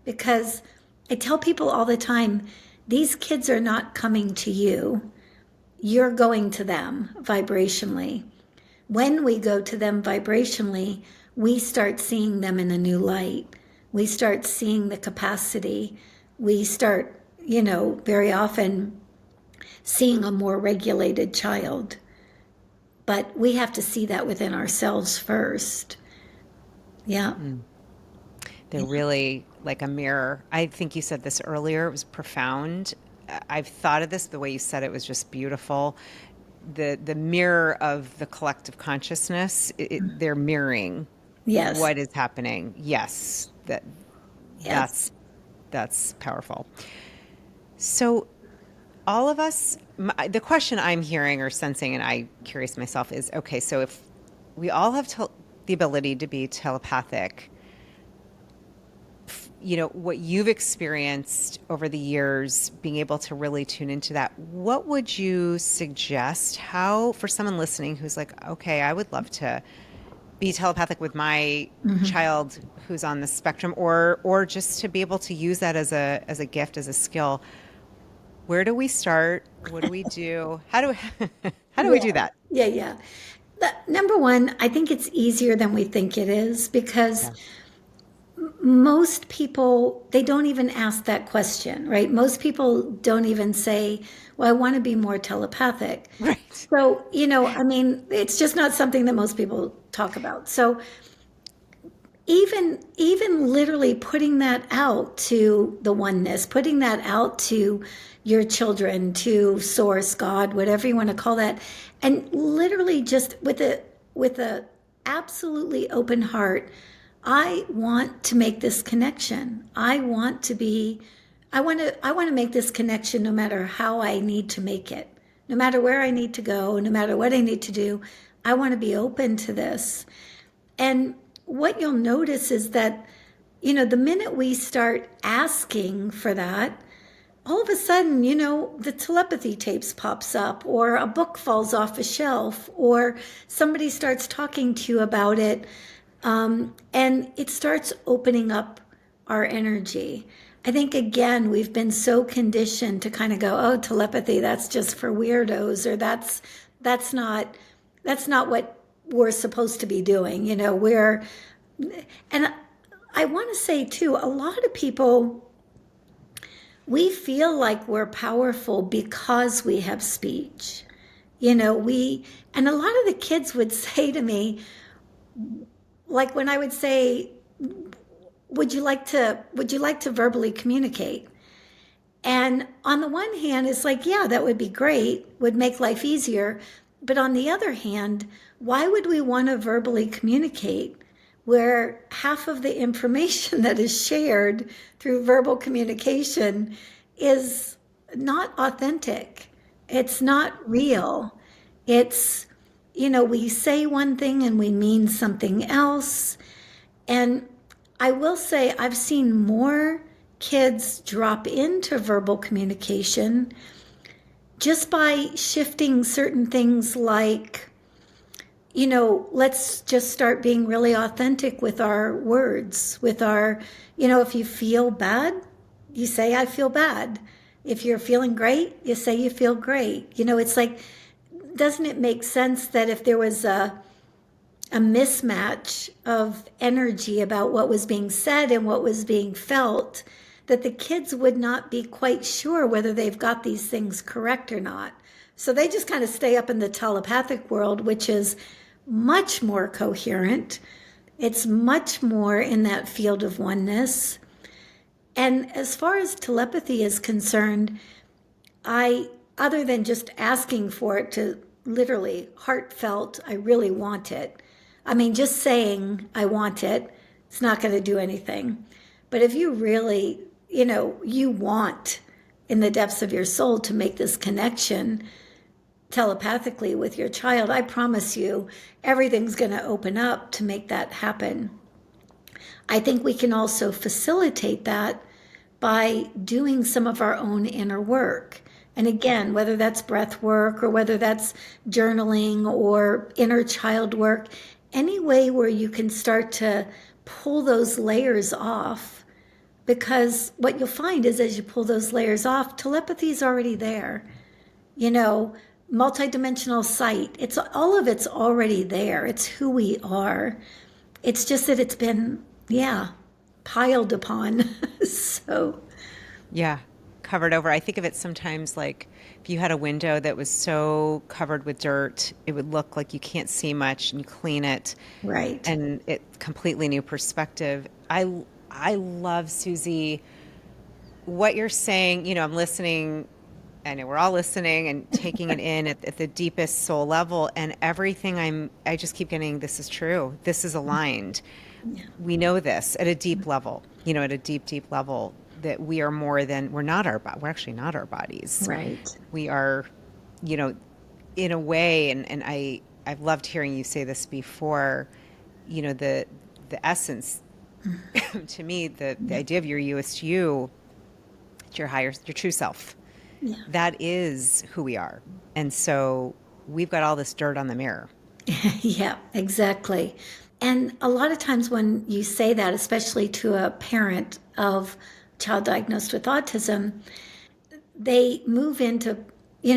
Because I tell people all the time, these kids are not coming to you. You're going to them vibrationally. When we go to them vibrationally, we start seeing them in a new light. We start seeing the capacity. We start, very often seeing a more regulated child. But we have to see that within ourselves first. Yeah. They're really like a mirror. I think you said this earlier. It was profound. I've thought of this. The way you said it was just beautiful. The mirror of the collective consciousness. They're mirroring Yes. what is happening. Yes, Yes. that's powerful. So all of us, the question I'm hearing or sensing, and I'm curious myself, is okay. So if we all have the ability to be telepathic, what you've experienced over the years, being able to really tune into that, what would you suggest how for someone listening who's like, okay, I would love to be telepathic with my child who's on the spectrum, or just to be able to use that as a gift, as a skill? Where do we start? What do we do? How do we do that? Yeah. Number one, I think it's easier than we think it is because Yeah. most people, they don't even ask that question, right? Most people don't even say, well, I want to be more telepathic. Right. So, it's just not something that most people talk about. So even literally putting that out to the oneness, putting that out to your children, to source, God, whatever you want to call that, and literally just with a absolutely open heart, I want to make this connection. I want to make this connection no matter how I need to make it. No matter where I need to go, no matter what I need to do, I want to be open to this. And what you'll notice is that, the minute we start asking for that, all of a sudden, the telepathy tapes pops up, or a book falls off a shelf, or somebody starts talking to you about it, and it starts opening up our energy. I think, again, we've been so conditioned to kind of go, oh, telepathy, that's just for weirdos, or that's not what we're supposed to be doing. And I want to say too, a lot of people, we feel like we're powerful because we have speech. And a lot of the kids would say to me, like when I would say, would you like to verbally communicate? And on the one hand, it's like, yeah, that would be great, would make life easier. But on the other hand, why would we want to verbally communicate where half of the information that is shared through verbal communication is not authentic? It's not real. It's, we say one thing and we mean something else. And I will say I've seen more kids drop into verbal communication just by shifting certain things like, let's just start being really authentic with our words, with our, if you feel bad, you say, I feel bad. If you're feeling great, you say you feel great. It's like, doesn't it make sense that if there was a mismatch of energy about what was being said and what was being felt, that the kids would not be quite sure whether they've got these things correct or not. So they just kind of stay up in the telepathic world, which is much more coherent. It's much more in that field of oneness. And as far as telepathy is concerned, other than just asking for it to literally heartfelt, I really want it. I mean, just saying I want it, it's not going to do anything. But if you really, you want in the depths of your soul to make this connection telepathically with your child, I promise you, everything's going to open up to make that happen. I think we can also facilitate that by doing some of our own inner work. And again, whether that's breath work or whether that's journaling or inner child work, any way where you can start to pull those layers off. Because what you'll find is as you pull those layers off, telepathy is already there. Multidimensional sight, all of it's already there. It's who we are. It's just that it's been, piled upon. So. Yeah, covered over. I think of it sometimes like if you had a window that was so covered with dirt, it would look like you can't see much, and you clean it. Right. And it completely new perspective. I love, Suzy, what you're saying. I'm listening. I know we're all listening and taking it in at the deepest soul level, and everything I just keep getting, this is true. This is aligned. Yeah. We know this at a deep level, at a deep, deep level, that we are more than, we're actually not our bodies. Right. We are, in a way, and I've loved hearing you say this before, the essence, to me, the idea of your you, your true self. Yeah. That is who we are. And so we've got all this dirt on the mirror. Yeah, exactly. And a lot of times when you say that, especially to a parent of child diagnosed with autism, they move into,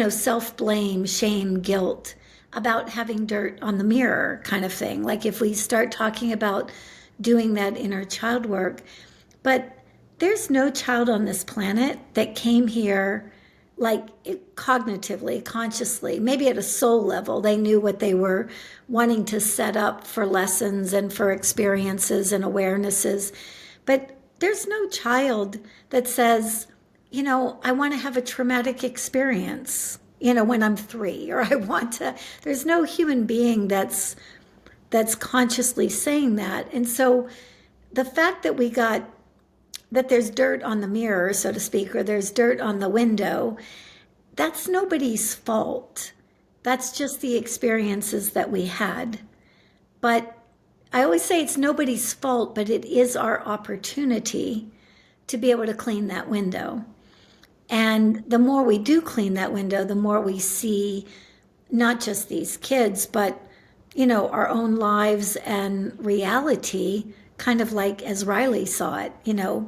self-blame, shame, guilt about having dirt on the mirror kind of thing. Like if we start talking about doing that inner child work, but there's no child on this planet that came here like cognitively, consciously, maybe at a soul level, they knew what they were wanting to set up for lessons and for experiences and awarenesses. But there's no child that says, I want to have a traumatic experience, when I'm 3, or there's no human being that's consciously saying that. And so the fact that there's dirt on the mirror, so to speak, or there's dirt on the window, that's nobody's fault. That's just the experiences that we had. But I always say it's nobody's fault, but it is our opportunity to be able to clean that window. And the more we do clean that window, the more we see not just these kids, but, our own lives and reality, kind of like as Riley saw it,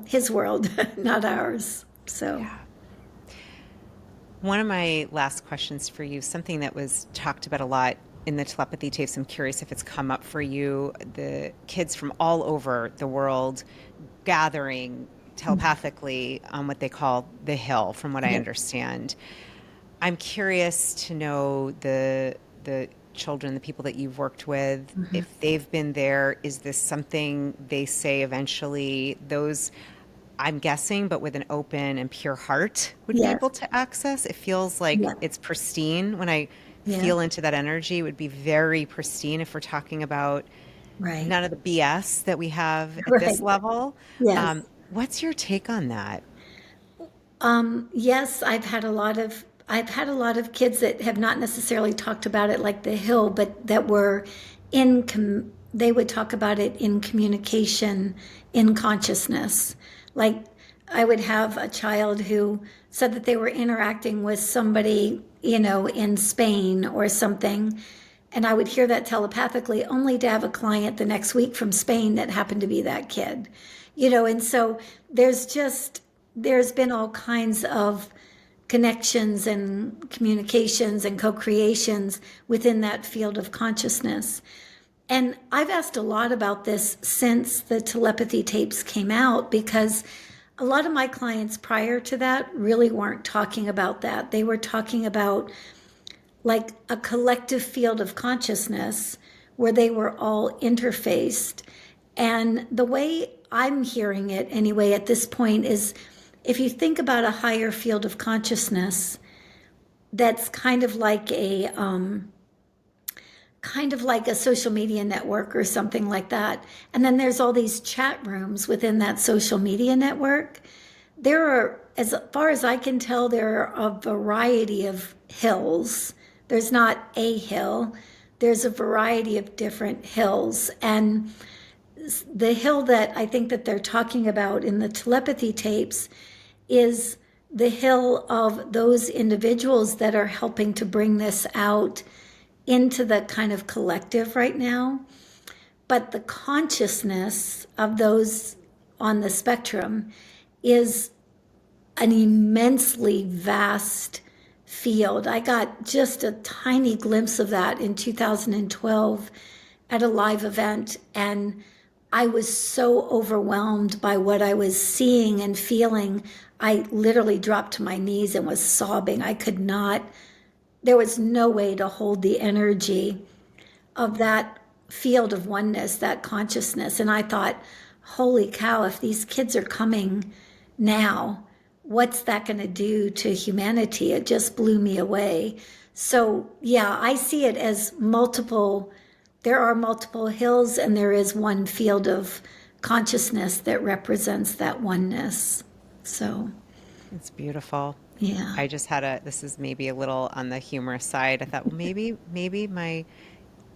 his world, not ours. So. Yeah. One of my last questions for you, something that was talked about a lot in the telepathy tapes, I'm curious if it's come up for you, the kids from all over the world gathering telepathically on what they call the Hill, from what I understand. I'm curious to know the children, the people that you've worked with, if they've been there, is this something they say eventually those, I'm guessing, but with an open and pure heart, would be able to access? It feels like it's pristine. When I feel into that energy, it would be very pristine if we're talking about none of the BS that we have at this level. Yes. What's your take on that? Yes, I've had a lot of kids that have not necessarily talked about it like the Hill, but that were they would talk about it in communication, in consciousness. Like I would have a child who said that they were interacting with somebody, in Spain or something. And I would hear that telepathically, only to have a client the next week from Spain that happened to be that kid, and so there's been all kinds of connections and communications and co-creations within that field of consciousness. And I've asked a lot about this since the telepathy tapes came out, because a lot of my clients prior to that really weren't talking about that. They were talking about like a collective field of consciousness where they were all interfaced. And the way I'm hearing it anyway at this point is if you think about a higher field of consciousness, that's kind of like a social media network or something like that. And then there's all these chat rooms within that social media network. There are, as far as I can tell, there are a variety of hills. There's not a hill. There's a variety of different hills. And the hill that I think that they're talking about in the telepathy tapes is the hill of those individuals that are helping to bring this out into the kind of collective right now. But the consciousness of those on the spectrum is an immensely vast field. I got just a tiny glimpse of that in 2012 at a live event, and I was so overwhelmed by what I was seeing and feeling. I literally dropped to my knees and was sobbing. I could not, there was no way to hold the energy of that field of oneness, that consciousness. And I thought, holy cow, if these kids are coming now, what's that going to do to humanity? It just blew me away. So, yeah, I see it as there are multiple hills, and there is one field of consciousness that represents that oneness. So, It's beautiful. yeah. I just had this is maybe a little on the humorous side. I thought, well, maybe my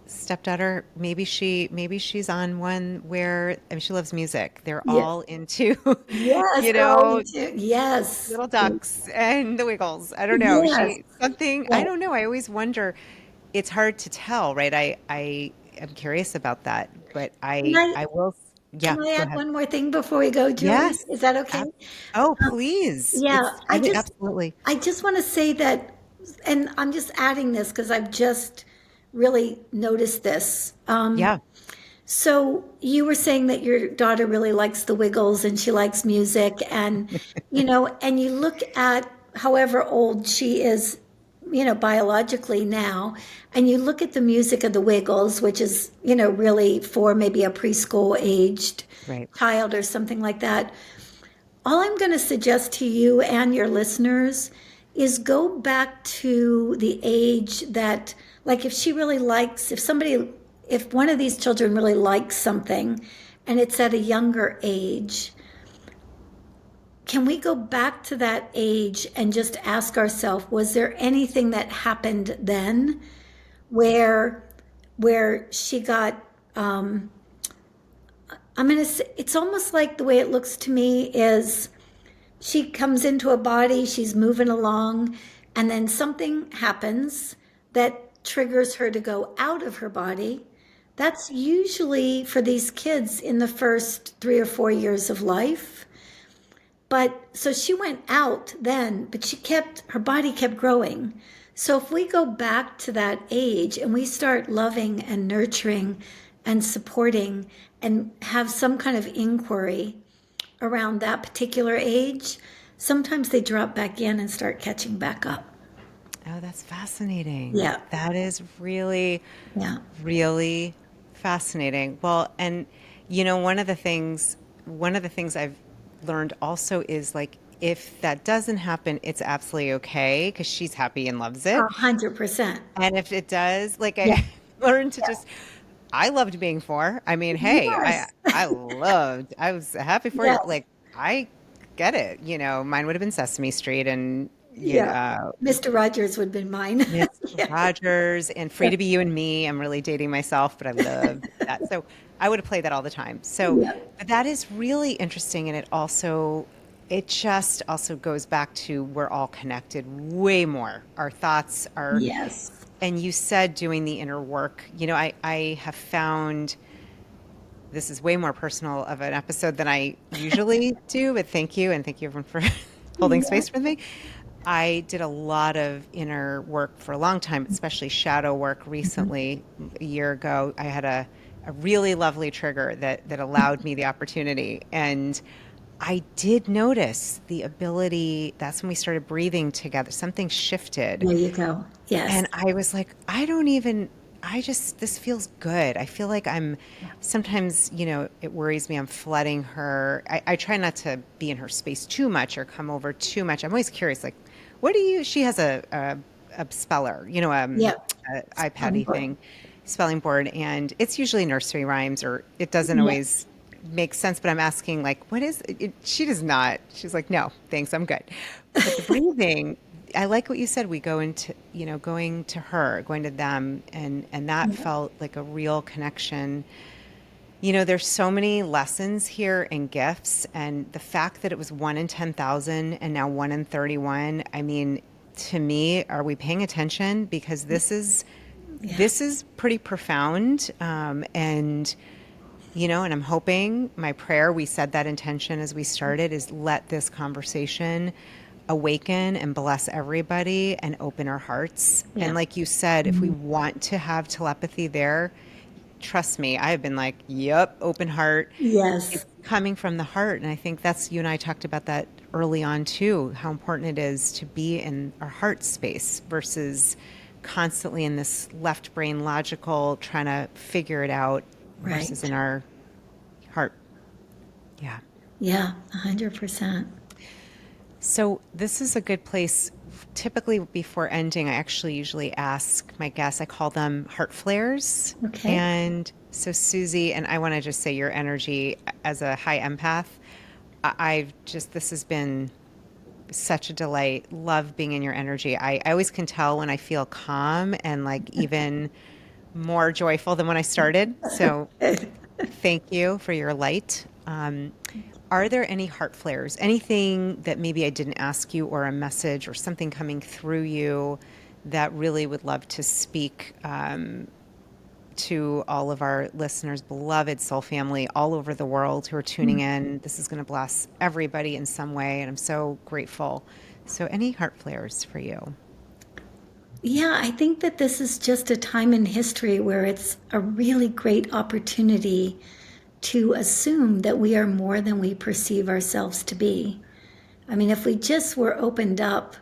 stepdaughter, maybe she's on one where, I mean, she loves music. They're Yeah. all into, Yes, you they're all know, into, yes. little ducks and the Wiggles. I don't know. Yes. I Yes. don't know. I always wonder. It's hard to tell, right? I am curious about that, but Can I, I will. Yeah, can I go add ahead. one more thing before we go, Julie? Yes. Is that okay? Ab- oh, please. Yeah, It's really absolutely. I just want to say that, and I'm just adding this because I've just really noticed this. Yeah. So you were saying that your daughter really likes the Wiggles and she likes music, and and you look at however old she is, biologically now, and you look at the music of the Wiggles, which is, really for maybe a preschool aged Right. child or something like that. All I'm going to suggest to you and your listeners is go back to the age that, like, if one of these children really likes something and it's at a younger age, can we go back to that age and just ask ourselves, was there anything that happened then where she got, I'm going to say, it's almost like the way it looks to me is she comes into a body, she's moving along, and then something happens that triggers her to go out of her body. That's usually for these kids in the first 3 or 4 years of life. But so she went out then, but her body kept growing. So if we go back to that age and we start loving and nurturing and supporting and have some kind of inquiry around that particular age, sometimes they drop back in and start catching back up. Oh, that's fascinating. Yeah. That is really, Yeah. really fascinating. Well, and one of the things I've learned also is like, if that doesn't happen, it's absolutely okay because she's happy and loves it. 100%. And if it does, like Yeah. I learned to just, I loved being four. I mean, hey, Yes. I was happy for you. Yes. Like, I get it. Mine would have been Sesame Street and, Yeah. Mr. Rogers would have been mine. Miss Yeah. Rogers and Free Yeah. to Be You and Me. I'm really dating myself, but I loved that. So I would have played that all the time. So Yeah. but that is really interesting. And it just also goes back to we're all connected way more. Our thoughts are, Yes. and you said doing the inner work. I have found this is way more personal of an episode than I usually do, but thank you. And thank you everyone for holding Yeah. space with me. I did a lot of inner work for a long time, especially shadow work recently. A year ago, I had a really lovely trigger that allowed me the opportunity. And I did notice the ability, that's when we started breathing together, something shifted. There you go. Yes. And I was like, this feels good. I feel like sometimes, it worries me. I'm flooding her. I try not to be in her space too much or come over too much. I'm always curious, like, she has a speller, Yeah. a Spelling iPad-y board. thing, spelling board. And it's usually nursery rhymes, or it doesn't Yeah. always make sense, but I'm asking, like, what is it? She does not. She's like, no, thanks, I'm good. But the breathing, I like what you said. We go into, going to her, going to them, and that Yeah. felt like a real connection. There's so many lessons here and gifts, and the fact that it was 1 in 10,000 and now 1 in 31. I mean, to me, are we paying attention? Because Yeah. this is pretty profound, and I'm hoping, my prayer, we said that intention as we started, is let this conversation awaken and bless everybody and open our hearts. And Yeah. like you said, if we Mhm. want to have telepathy there, trust me, I have been like, yep, open heart. Yes. It's coming from the heart. And I think you and I talked about that early on too, how important it is to be in our heart space versus constantly in this left brain logical trying to figure it out versus Right. in our heart. Yeah. Yeah. 100%. So this is a good place. Typically, before ending, I actually usually ask my guests, I call them heart flares. Okay. And so, Suzy, and I want to just say your energy as a high empath, this has been such a delight. Love being in your energy. I always can tell when I feel calm and like even more joyful than when I started. So thank you for your light. Are there any heart flares? Anything that maybe I didn't ask you, or a message or something coming through you that really would love to speak to all of our listeners, beloved soul family all over the world who are tuning in? This is going to bless everybody in some way, and I'm so grateful. So, any heart flares for you? Yeah, I think that this is just a time in history where it's a really great opportunity to assume that we are more than we perceive ourselves to be. I mean, if we just were opened up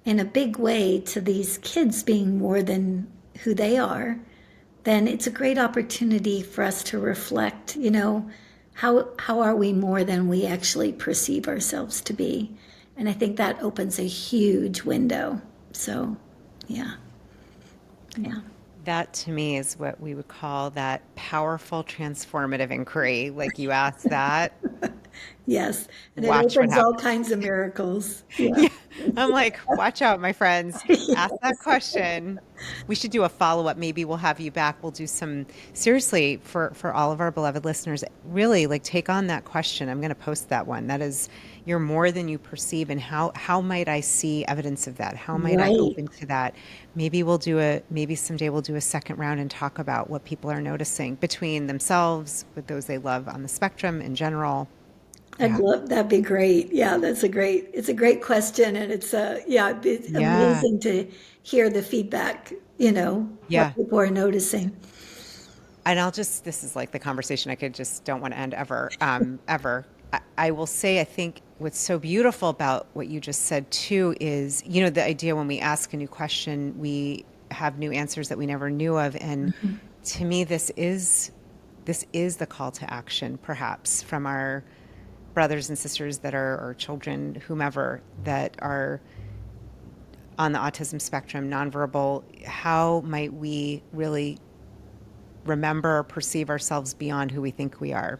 in a big way to these kids being more than who they are, then it's a great opportunity for us to reflect, how are we more than we actually perceive ourselves to be? And I think that opens a huge window. So, yeah. Yeah. That to me is what we would call that powerful transformative inquiry. Like, you asked that, Yes. And it watch what opens all happens. kinds of miracles. Yeah. Yeah. I'm like, watch out, my friends. Ask that Yes. question. We should do a follow-up. Maybe we'll have you back. We'll do some, seriously, for all of our beloved listeners, really like take on that question. I'm going to post that one. That is, you're more than you perceive. And how might I see evidence of that? How might I Right. open to that? Maybe someday we'll do a second round and talk about what people are noticing between themselves, with those they love on the spectrum in general. I'd Yeah. love that'd be great. Yeah, it's a great question, and it's Yeah. amazing to hear the feedback, what Yeah. people are noticing. And this is like the conversation I could just don't want to end ever, ever. I will say, I think what's so beautiful about what you just said too is, the idea when we ask a new question, we have new answers that we never knew of. And to me, this is the call to action, perhaps from our brothers and sisters that are, or children, whomever, that are on the autism spectrum, nonverbal. How might we really remember or perceive ourselves beyond who we think we are,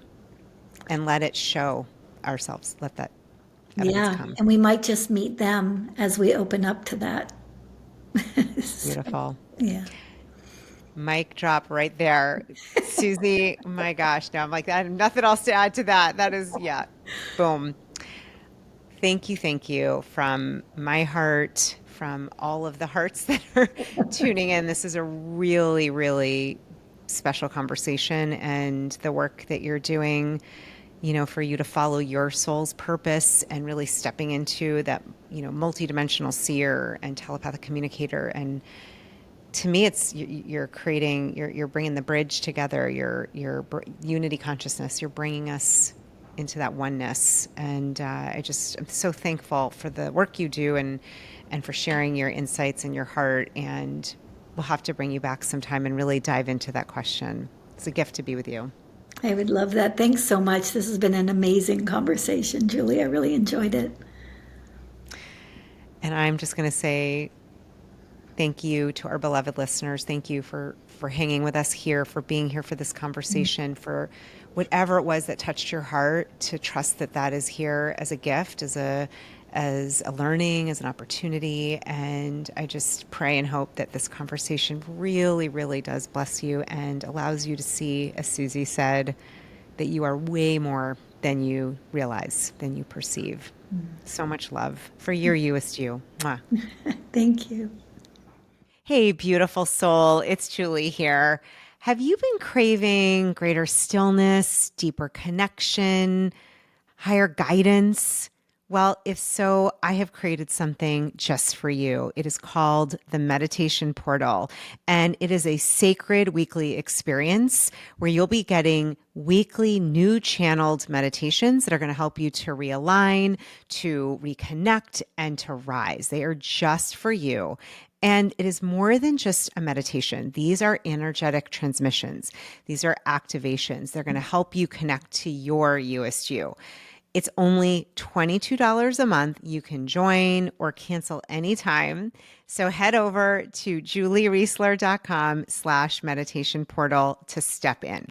and let it show ourselves, let that evidence Yeah, come. and we might just meet them as we open up to that. So, Beautiful. yeah. Mic drop right there. Suzy, my gosh, now I'm like, I have nothing else to add to that. That is, yeah, boom. Thank you from my heart, from all of the hearts that are tuning in. This is a really, really special conversation, and the work that you're doing, for you to follow your soul's purpose and really stepping into that, multidimensional seer and telepathic communicator. And to me, it's you're creating, you're bringing the bridge together, your unity consciousness. You're bringing us into that oneness, and I'm so thankful for the work you do, and for sharing your insights and your heart. And we'll have to bring you back sometime and really dive into that question. It's a gift to be with you. I would love that. Thanks so much. This has been an amazing conversation, Julie. I really enjoyed it. And I'm just going to say thank you to our beloved listeners. Thank you for hanging with us here, for being here for this conversation, for whatever it was that touched your heart, to trust that that is here as a gift, as a learning, as an opportunity. And I just pray and hope that this conversation really, really does bless you and allows you to see, as Suzy said, that you are way more than you realize, than you perceive. So much love for your youest you. Mwah. Thank you. Hey, beautiful soul. It's Julie here. Have you been craving greater stillness, deeper connection, higher guidance? Well, if so, I have created something just for you. It is called the Meditation Portal, and it is a sacred weekly experience where you'll be getting weekly new channeled meditations that are going to help you to realign, to reconnect, and to rise. They are just for you. And it is more than just a meditation. These are energetic transmissions. These are activations. They're going to help you connect to your youest you. It's only $22 a month. You can join or cancel anytime. So head over to julieriesler.com/meditation portal to step in.